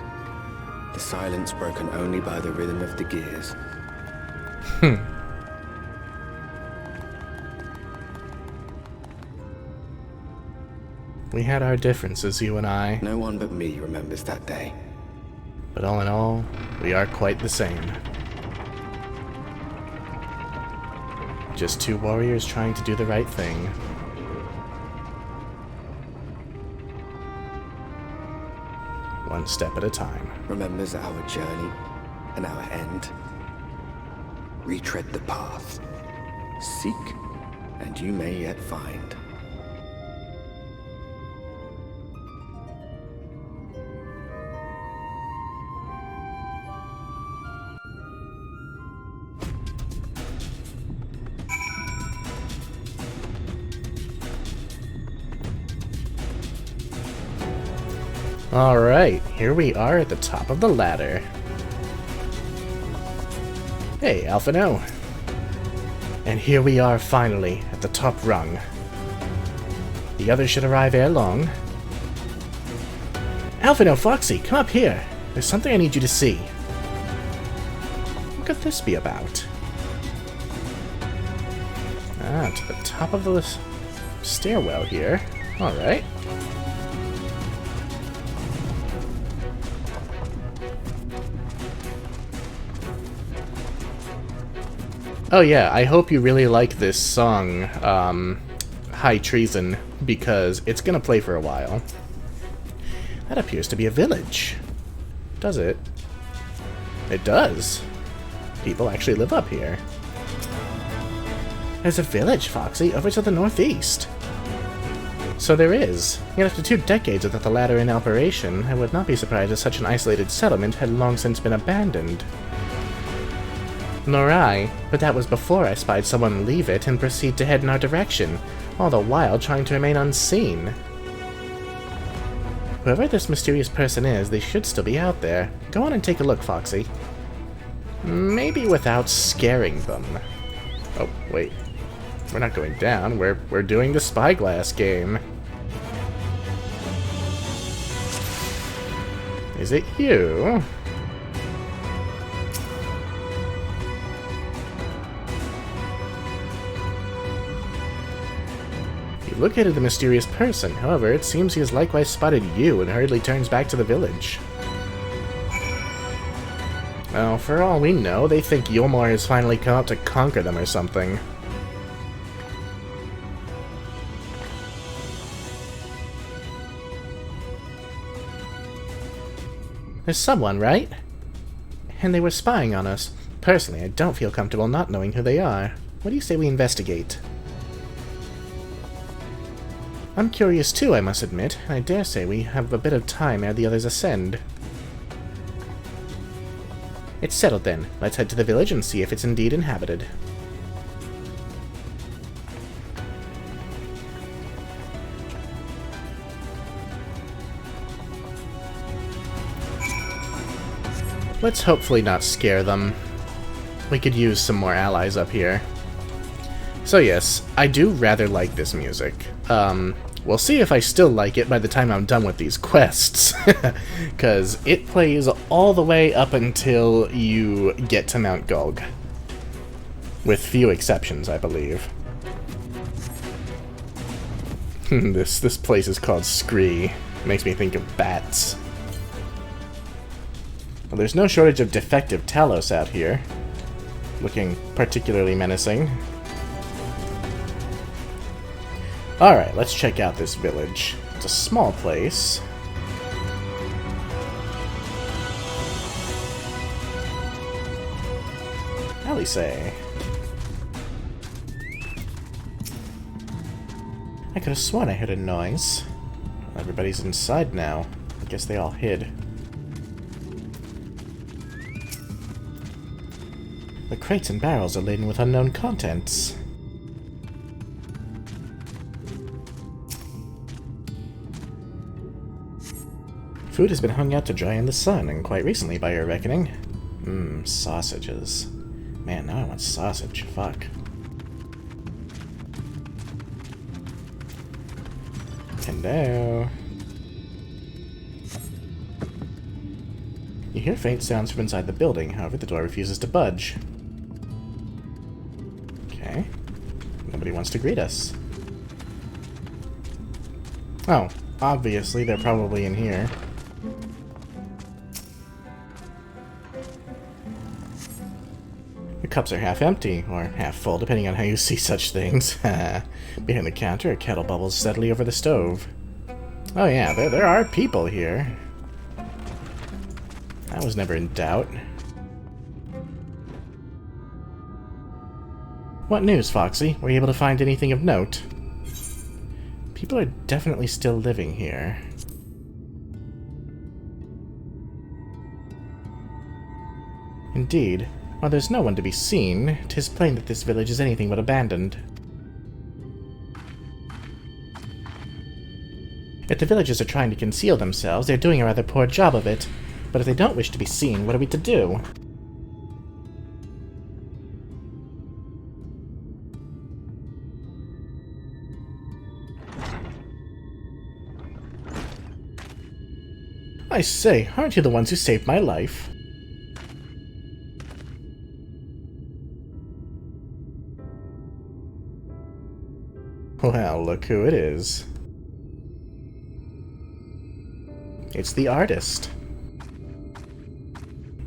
the silence broken only by the rhythm of the gears. We had our differences, you and I. No one but me remembers that day. But all in all, we are quite the same. Just two warriors trying to do the right thing. One step at a time. Remembers our journey and our end. Retread the path. Seek, and you may yet find. Alright, here we are at the top of the ladder. Hey, Alphino. And here we are finally at the top rung. The others should arrive ere long. Alphino, Foxy, come up here. There's something I need you to see. What could this be about? Ah, to the top of the stairwell here. Alright. Oh yeah, I hope you really like this song, High Treason, because it's gonna play for a while. That appears to be a village. Does it? It does. People actually live up here. There's a village, Foxy, over to the northeast. So there is. Yet after 2 decades without the latter in operation, I would not be surprised if such an isolated settlement had long since been abandoned. Nor I, but that was before I spied someone leave it and proceed to head in our direction, all the while trying to remain unseen. Whoever this mysterious person is, they should still be out there. Go on and take a look, Foxy. Maybe without scaring them. Oh, wait. We're not going down, we're doing the spyglass game. Is it you? You located the mysterious person, however, it seems he has likewise spotted you and hurriedly turns back to the village. Well, for all we know, they think Eulmore has finally come up to conquer them or something. There's someone, right? And they were spying on us. Personally, I don't feel comfortable not knowing who they are. What do you say we investigate? I'm curious too, I must admit. I dare say we have a bit of time ere the others ascend. It's settled then. Let's head to the village and see if it's indeed inhabited. Let's hopefully not scare them. We could use some more allies up here. So yes, I do rather like this music. We'll see if I still like it by the time I'm done with these quests. Because it plays all the way up until you get to Mount Gulg. With few exceptions, I believe. This place is called Scree. Makes me think of bats. Well, there's no shortage of defective Talos out here. Looking particularly menacing. Alright, let's check out this village. It's a small place. Say. I could have sworn I heard a noise. Everybody's inside now. I guess they all hid. The crates and barrels are laden with unknown contents. Food has been hung out to dry in the sun, and quite recently by your reckoning. Sausages. Man, now I want sausage. Fuck. Hello. You hear faint sounds from inside the building, however the door refuses to budge. Okay. Nobody wants to greet us. Oh, obviously they're probably in here. The cups are half empty, or half full, depending on how you see such things. Behind the counter, a kettle bubbles steadily over the stove. Oh yeah, there are people here. I was never in doubt. What news, Foxy? Were you able to find anything of note? People are definitely still living here. Indeed. While there's no one to be seen, 'tis plain that this village is anything but abandoned. If the villagers are trying to conceal themselves, they're doing a rather poor job of it. But if they don't wish to be seen, what are we to do? I say, aren't you the ones who saved my life? look who it is. It's the artist.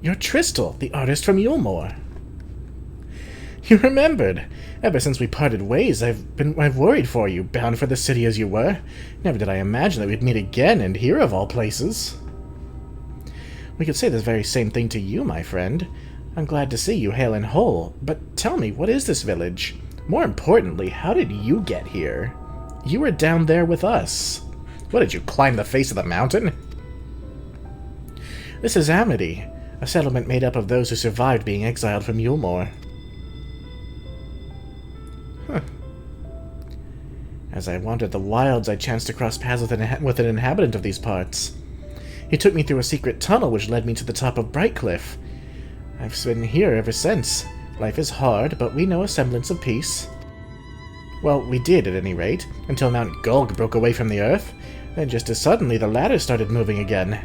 You're Tristel, the artist from Eulmore. You remembered! Ever since we parted ways, I've worried for you, bound for the city as you were. Never did I imagine that we'd meet again, and here of all places. We could say the very same thing to you, my friend. I'm glad to see you hale and whole, but tell me, what is this village? More importantly, how did you get here? You were down there with us. What, did you climb the face of the mountain? This is Amity, a settlement made up of those who survived being exiled from Eulmore. Huh. As I wandered the wilds, I chanced to cross paths with an inhabitant of these parts. He took me through a secret tunnel which led me to the top of Brightcliff. I've been here ever since. Life is hard, but we know a semblance of peace. Well, we did, at any rate, until Mount Gulg broke away from the earth. Then just as suddenly, the ladder started moving again.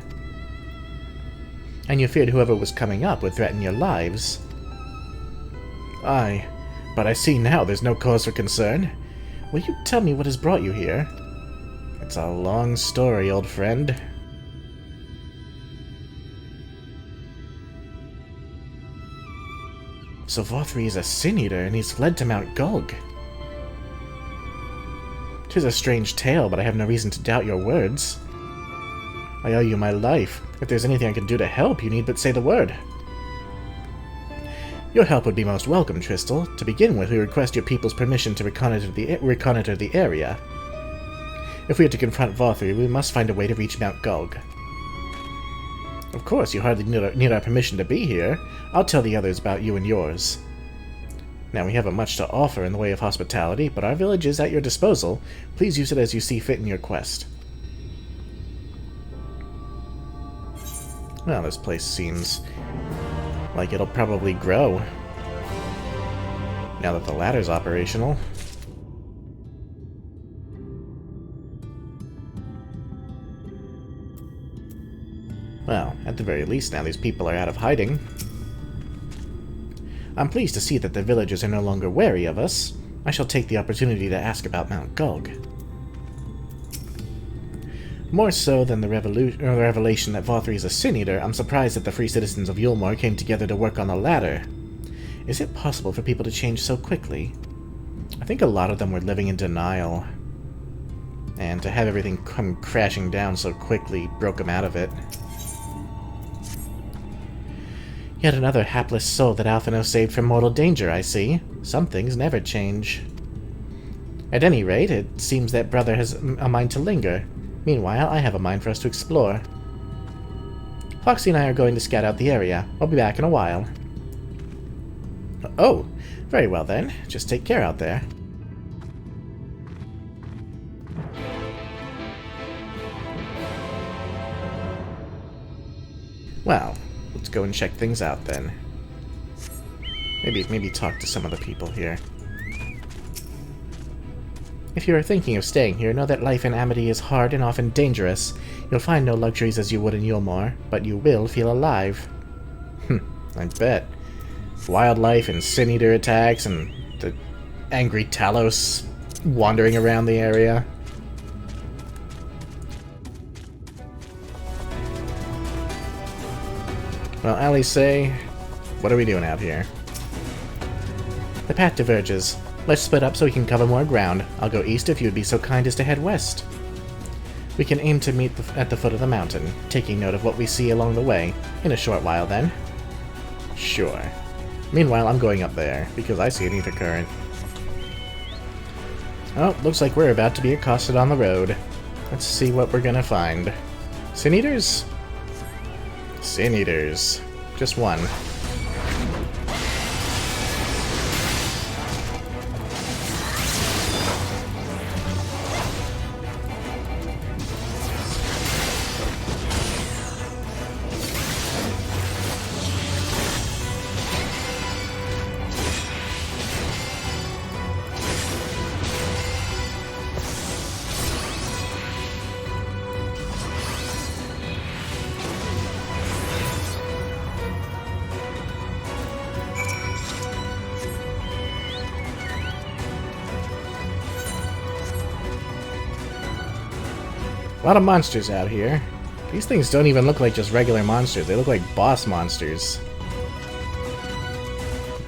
And you feared whoever was coming up would threaten your lives. Aye, but I see now there's no cause for concern. Will you tell me what has brought you here? It's a long story, old friend. So Vothri is a sin-eater, and he's fled to Mount Gulg. 'Tis a strange tale, but I have no reason to doubt your words. I owe you my life. If there's anything I can do to help, you need but say the word. Your help would be most welcome, Tristel. To begin with, we request your people's permission to reconnoiter the area. If we are to confront Vothri, we must find a way to reach Mount Gulg. Of course, you hardly need our permission to be here. I'll tell the others about you and yours. Now, we haven't much to offer in the way of hospitality, but our village is at your disposal. Please use it as you see fit in your quest. Well, this place seems like it'll probably grow now that the ladder's operational. Well, at the very least now these people are out of hiding. I'm pleased to see that the villagers are no longer wary of us. I shall take the opportunity to ask about Mount Gulg. More so than the revelation that Vothri is a sin-eater, I'm surprised that the free citizens of Eulmore came together to work on the ladder. Is it possible for people to change so quickly? I think a lot of them were living in denial. And to have everything come crashing down so quickly broke them out of it. Yet another hapless soul that Alphino saved from mortal danger, I see. Some things never change. At any rate, it seems that brother has a mind to linger. Meanwhile, I have a mind for us to explore. Foxy and I are going to scout out the area. I'll be back in a while. Oh, very well then. Just take care out there. Well, let's go and check things out then. Maybe talk to some of the people here. If you are thinking of staying here, know that life in Amity is hard and often dangerous. You'll find no luxuries as you would in Eulmore, but you will feel alive. I bet. Wildlife and sin-eater attacks and the angry Talos wandering around the area. Well, Alice, what are we doing out here? The path diverges. Let's split up so we can cover more ground. I'll go east if you would be so kind as to head west. We can aim to meet at the foot of the mountain, taking note of what we see along the way. In a short while, then. Sure. Meanwhile, I'm going up there, because I see an ether current. Oh, looks like we're about to be accosted on the road. Let's see what we're gonna find. Sin-eaters? Sin-eaters. Just one. lot of monsters out here. These things don't even look like just regular monsters. They look like boss monsters.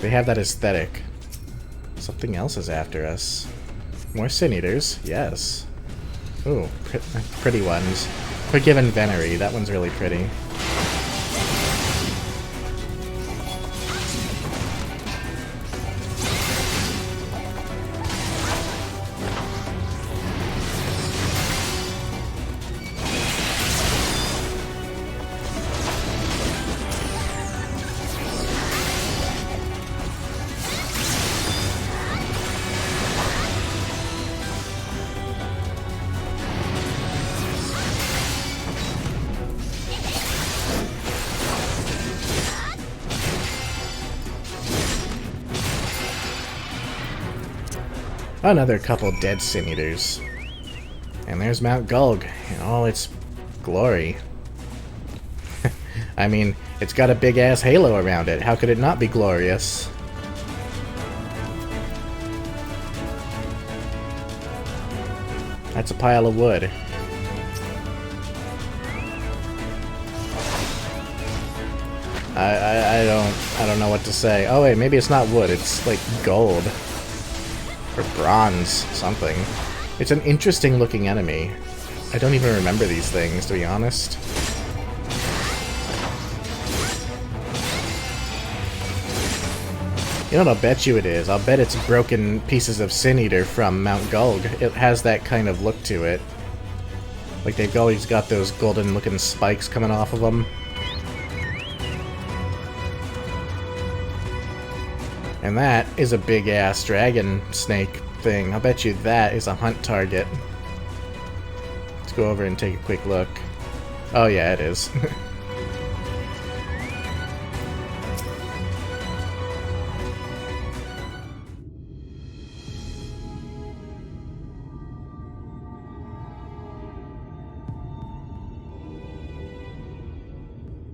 They have that aesthetic. Something else is after us. More Sin Eaters, yes. Ooh, pretty ones. Forgiven Venery, that one's really pretty. Another couple dead Sin Eaters. And there's Mount Gulg in all its glory. I mean, it's got a big-ass halo around it. How could it not be glorious? That's a pile of wood. I don't know what to say. Oh wait, maybe it's not wood, it's like gold. Or bronze, something. It's an interesting looking enemy. I don't even remember these things, to be honest. You know what I'll bet you it is? I'll bet it's broken pieces of Sin Eater from Mount Gulg. It has that kind of look to it. Like they've always got those golden looking spikes coming off of them. And that is a big-ass dragon snake thing. I'll bet you that is a hunt target. Let's go over and take a quick look. Oh yeah, it is.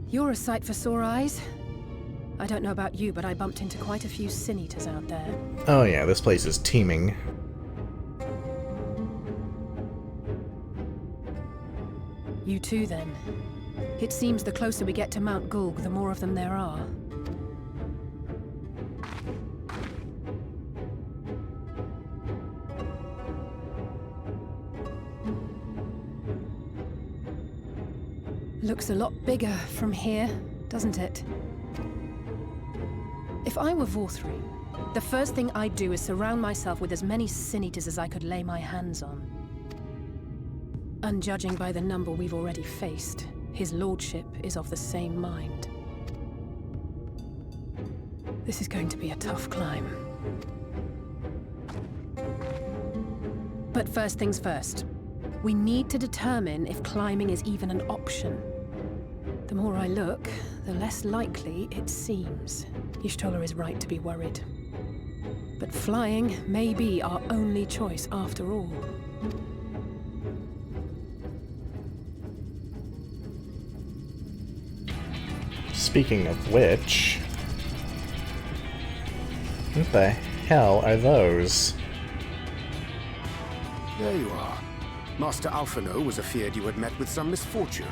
You're a sight for sore eyes. I don't know about you, but I bumped into quite a few Sin Eaters out there. Oh yeah, this place is teeming. You too, then. It seems the closer we get to Mount Gulg, the more of them there are. Looks a lot bigger from here, doesn't it? If I were Vorthri, the first thing I'd do is surround myself with as many Sin Eaters as I could lay my hands on. And judging by the number we've already faced, his lordship is of the same mind. This is going to be a tough climb. But first things first. We need to determine if climbing is even an option. The more I look, the less likely it seems. Y'shtola is right to be worried. But flying may be our only choice after all. Speaking of which... what the hell are those? There you are. Master Alphino was afeard you had met with some misfortune.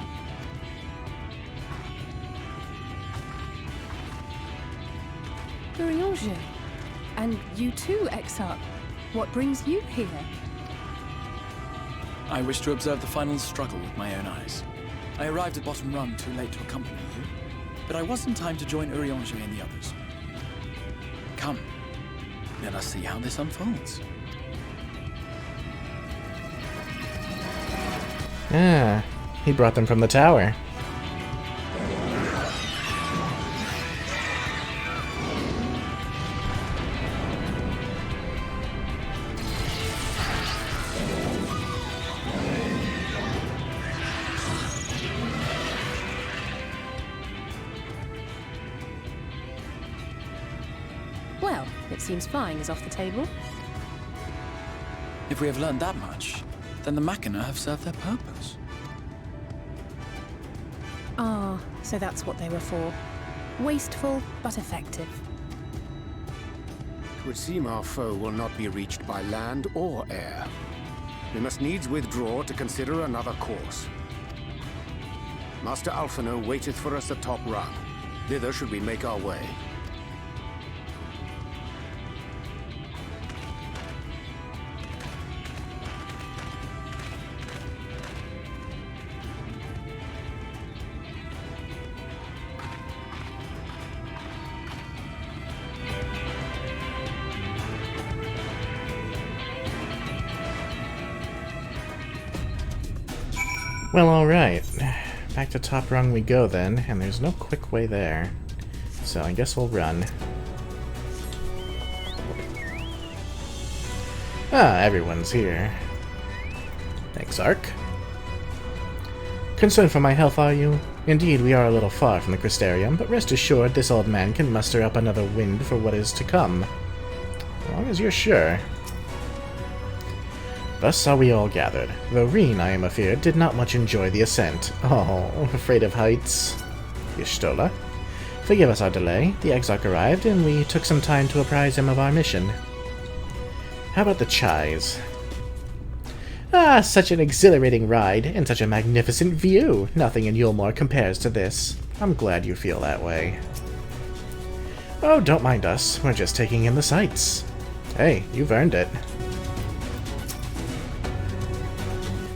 Urianger. And you too, XIV. What brings you here? I wish to observe the final struggle with my own eyes. I arrived at Bottom Rung too late to accompany you, but I was in time to join Urianger and the others. Come, let us see how this unfolds. Ah, he brought them from the tower. Well, it seems flying is off the table. If we have learned that much, then the Machina have served their purpose. Ah, so that's what they were for. Wasteful, but effective. It would seem our foe will not be reached by land or air. We must needs withdraw to consider another course. Master Alphino waiteth for us at top rung. Thither should we make our way. Well, alright. Back to top rung we go then, and there's no quick way there. So I guess we'll run. Ah, everyone's here. Thanks, Ark. Concerned for my health, are you? Indeed, we are a little far from the Crystarium, but rest assured this old man can muster up another wind for what is to come. As long as you're sure. Thus are we all gathered, though Reen, I am afeard, did not much enjoy the ascent. Oh, afraid of heights. Y'shtola. Forgive us our delay. The Exarch arrived, and we took some time to apprise him of our mission. How about the chais? Ah, such an exhilarating ride, and such a magnificent view! Nothing in Eulmore compares to this. I'm glad you feel that way. Oh, don't mind us. We're just taking in the sights. Hey, you've earned it.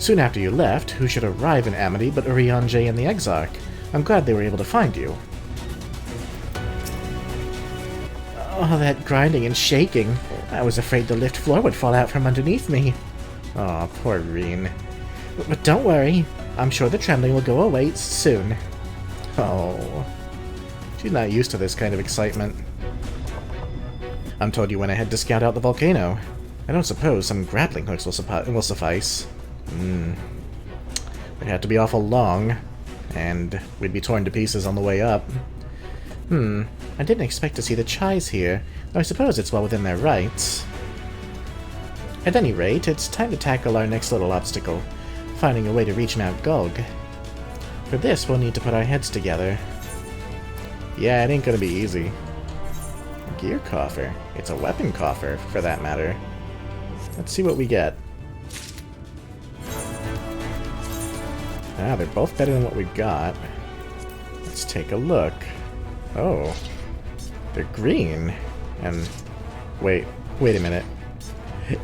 Soon after you left, who should arrive in Amity but Urianger and the Exarch? I'm glad they were able to find you. Oh, that grinding and shaking. I was afraid the lift floor would fall out from underneath me. Oh, poor Reen. But don't worry. I'm sure the trembling will go away soon. Oh. She's not used to this kind of excitement. I'm told you went ahead to scout out the volcano. I don't suppose some grappling hooks will suffice. They'd have to be awful long, and we'd be torn to pieces on the way up. I didn't expect to see the chais here, though I suppose it's well within their rights. At any rate, it's time to tackle our next little obstacle, finding a way to reach Mount Gulg. For this, we'll need to put our heads together. Yeah, it ain't gonna be easy. A gear coffer. It's a weapon coffer, for that matter. Let's see what we get. Ah, they're both better than what we got. Let's take a look. Oh. They're green. And wait a minute.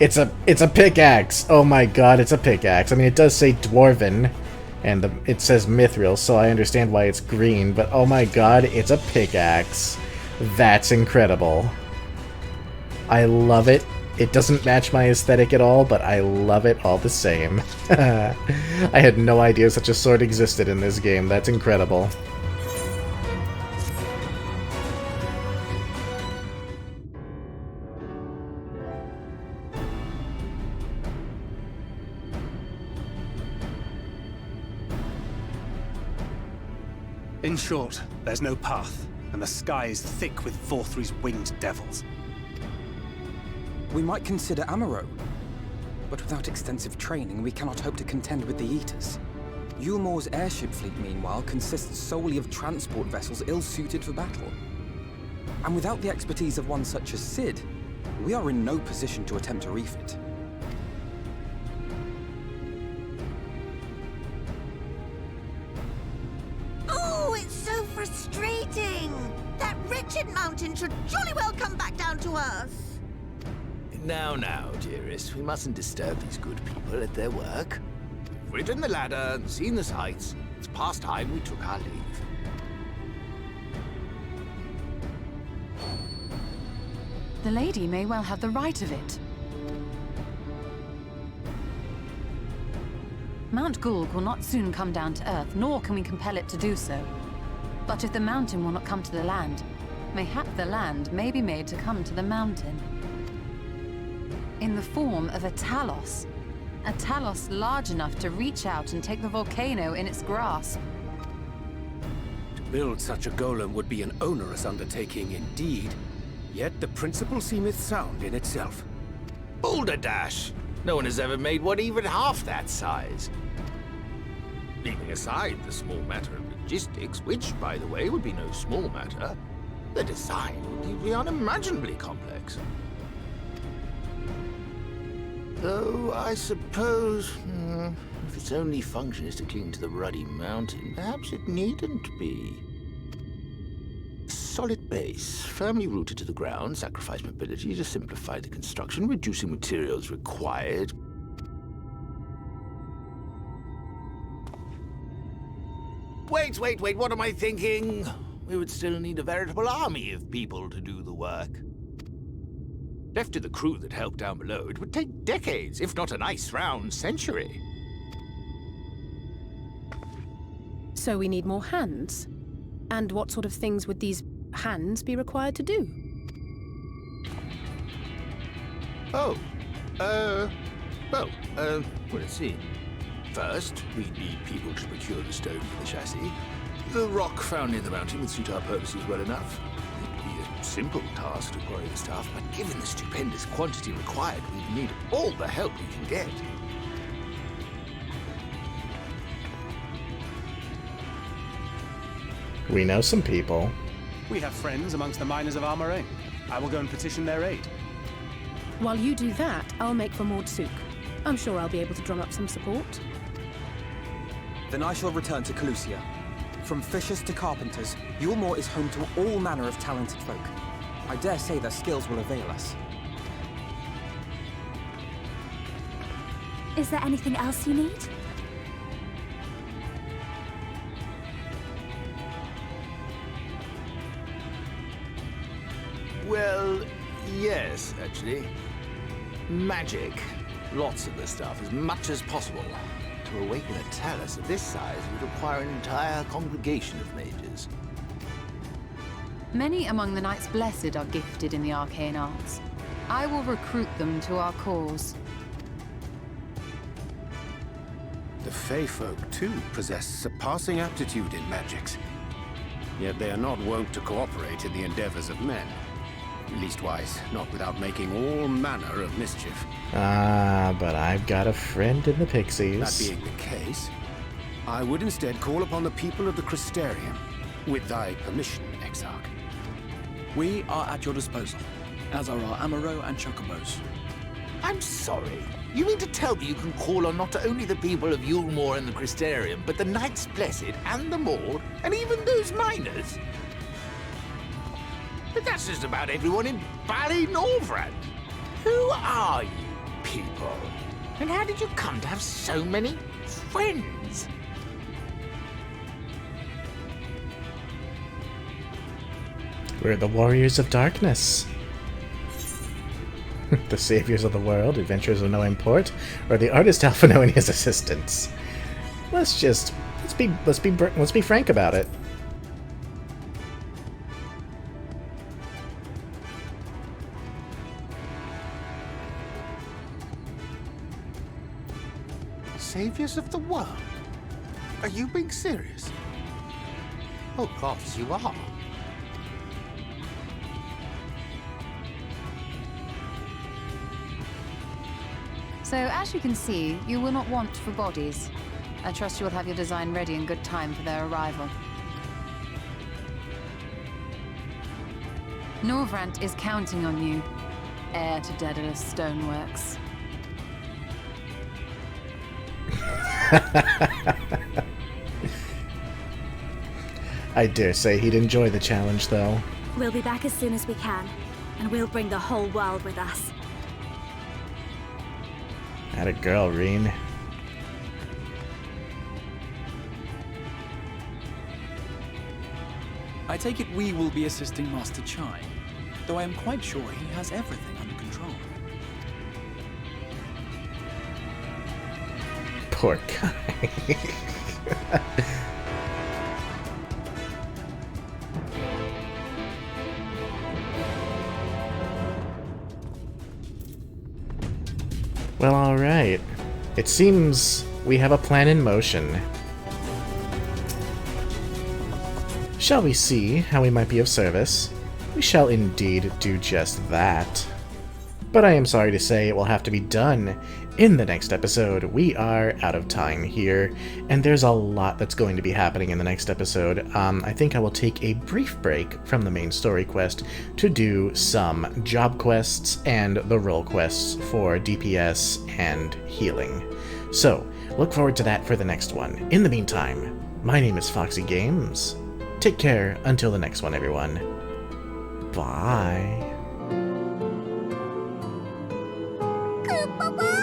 It's a pickaxe! Oh my god, it's a pickaxe. I mean, it does say Dwarven, and it says Mithril, so I understand why it's green, but oh my god, it's a pickaxe. That's incredible. I love it. It doesn't match my aesthetic at all, but I love it all the same. I had no idea such a sword existed in this game. That's incredible. In short, there's no path, and the sky is thick with Vorthry's winged devils. We might consider Amaro, but without extensive training, we cannot hope to contend with the Eaters. Eulmore's airship fleet, meanwhile, consists solely of transport vessels ill-suited for battle. And without the expertise of one such as Cid, we are in no position to attempt to refit. Oh, it's so frustrating! That wretched mountain should jolly well come back down to earth! Now, dearest, we mustn't disturb these good people at their work. We've ridden the ladder and seen the sights. It's past time we took our leave. The lady may well have the right of it. Mount Gulg will not soon come down to Earth, nor can we compel it to do so. But if the mountain will not come to the land, mayhap the land may be made to come to the mountain. In the form of a Talos. A Talos large enough to reach out and take the volcano in its grasp. To build such a golem would be an onerous undertaking indeed, yet the principle seemeth sound in itself. Boulder Dash! No one has ever made one even half that size. Leaving aside the small matter of logistics, which, by the way, would be no small matter, the design would be unimaginably complex. Though I suppose, if its only function is to cling to the ruddy mountain, perhaps it needn't be. Solid base, firmly rooted to the ground, sacrifice mobility to simplify the construction, reducing materials required. Wait, what am I thinking? We would still need a veritable army of people to do the work. Left to the crew that helped down below, it would take decades, if not a nice round century. So we need more hands. And what sort of things would these hands be required to do? Well, let's see. First, we need people to procure the stone for the chassis. The rock found near the mountain would suit our purposes well enough. It'd be a simple task to quarry the stuff, but given the stupendous quantity required, we'd need all the help we can get. We know some people. We have friends amongst the miners of Armorain. I will go and petition their aid. While you do that, I'll make for Mordsuk. I'm sure I'll be able to drum up some support. Then I shall return to Calusia. From fishers to carpenters, Eulmore is home to all manner of talented folk. I dare say their skills will avail us. Is there anything else you need? Well, yes, actually. Magic. Lots of the stuff, as much as possible. To awaken a talus of this size would require an entire congregation of mages. Many among the Knights Blessed are gifted in the arcane arts. I will recruit them to our cause. The Fey folk, too, possess surpassing aptitude in magics. Yet they are not wont to cooperate in the endeavors of men. Leastwise, not without making all manner of mischief. Ah, but I've got a friend in the Pixies. That being the case, I would instead call upon the people of the Crystarium. With thy permission, Exarch. We are at your disposal, as are our Amaro and Chocobos. I'm sorry. You mean to tell me you can call on not only the people of Eulmore and the Crystarium, but the Knights Blessed and the Maud, and even those miners? But that's just about everyone in Ballynorvrand. Who are you people? And how did you come to have so many friends? We're the Warriors of Darkness. The saviors of the world, adventurers of no import, or the artist Alphino and his assistants. Let's be frank about it. Saviors of the world? Are you being serious? Oh, gods, you are. So, as you can see, you will not want for bodies. I trust you will have your design ready in good time for their arrival. Norvrant is counting on you, heir to Daedalus Stoneworks. I dare say he'd enjoy the challenge, though. We'll be back as soon as we can, and we'll bring the whole world with us. Atta girl, Reen. I take it we will be assisting Master Chai, though I am quite sure he has everything under control. Poor guy. Well, alright. It seems we have a plan in motion. Shall we see how we might be of service? We shall indeed do just that. But I am sorry to say it will have to be done In the next episode, we are out of time here, and there's a lot that's going to be happening in the next episode. I think I will take a brief break from the main story quest to do some job quests and the role quests for DPS and healing. So, look forward to that for the next one. In the meantime, my name is Foxy Games. Take care until the next one, everyone. Bye. Bye-bye.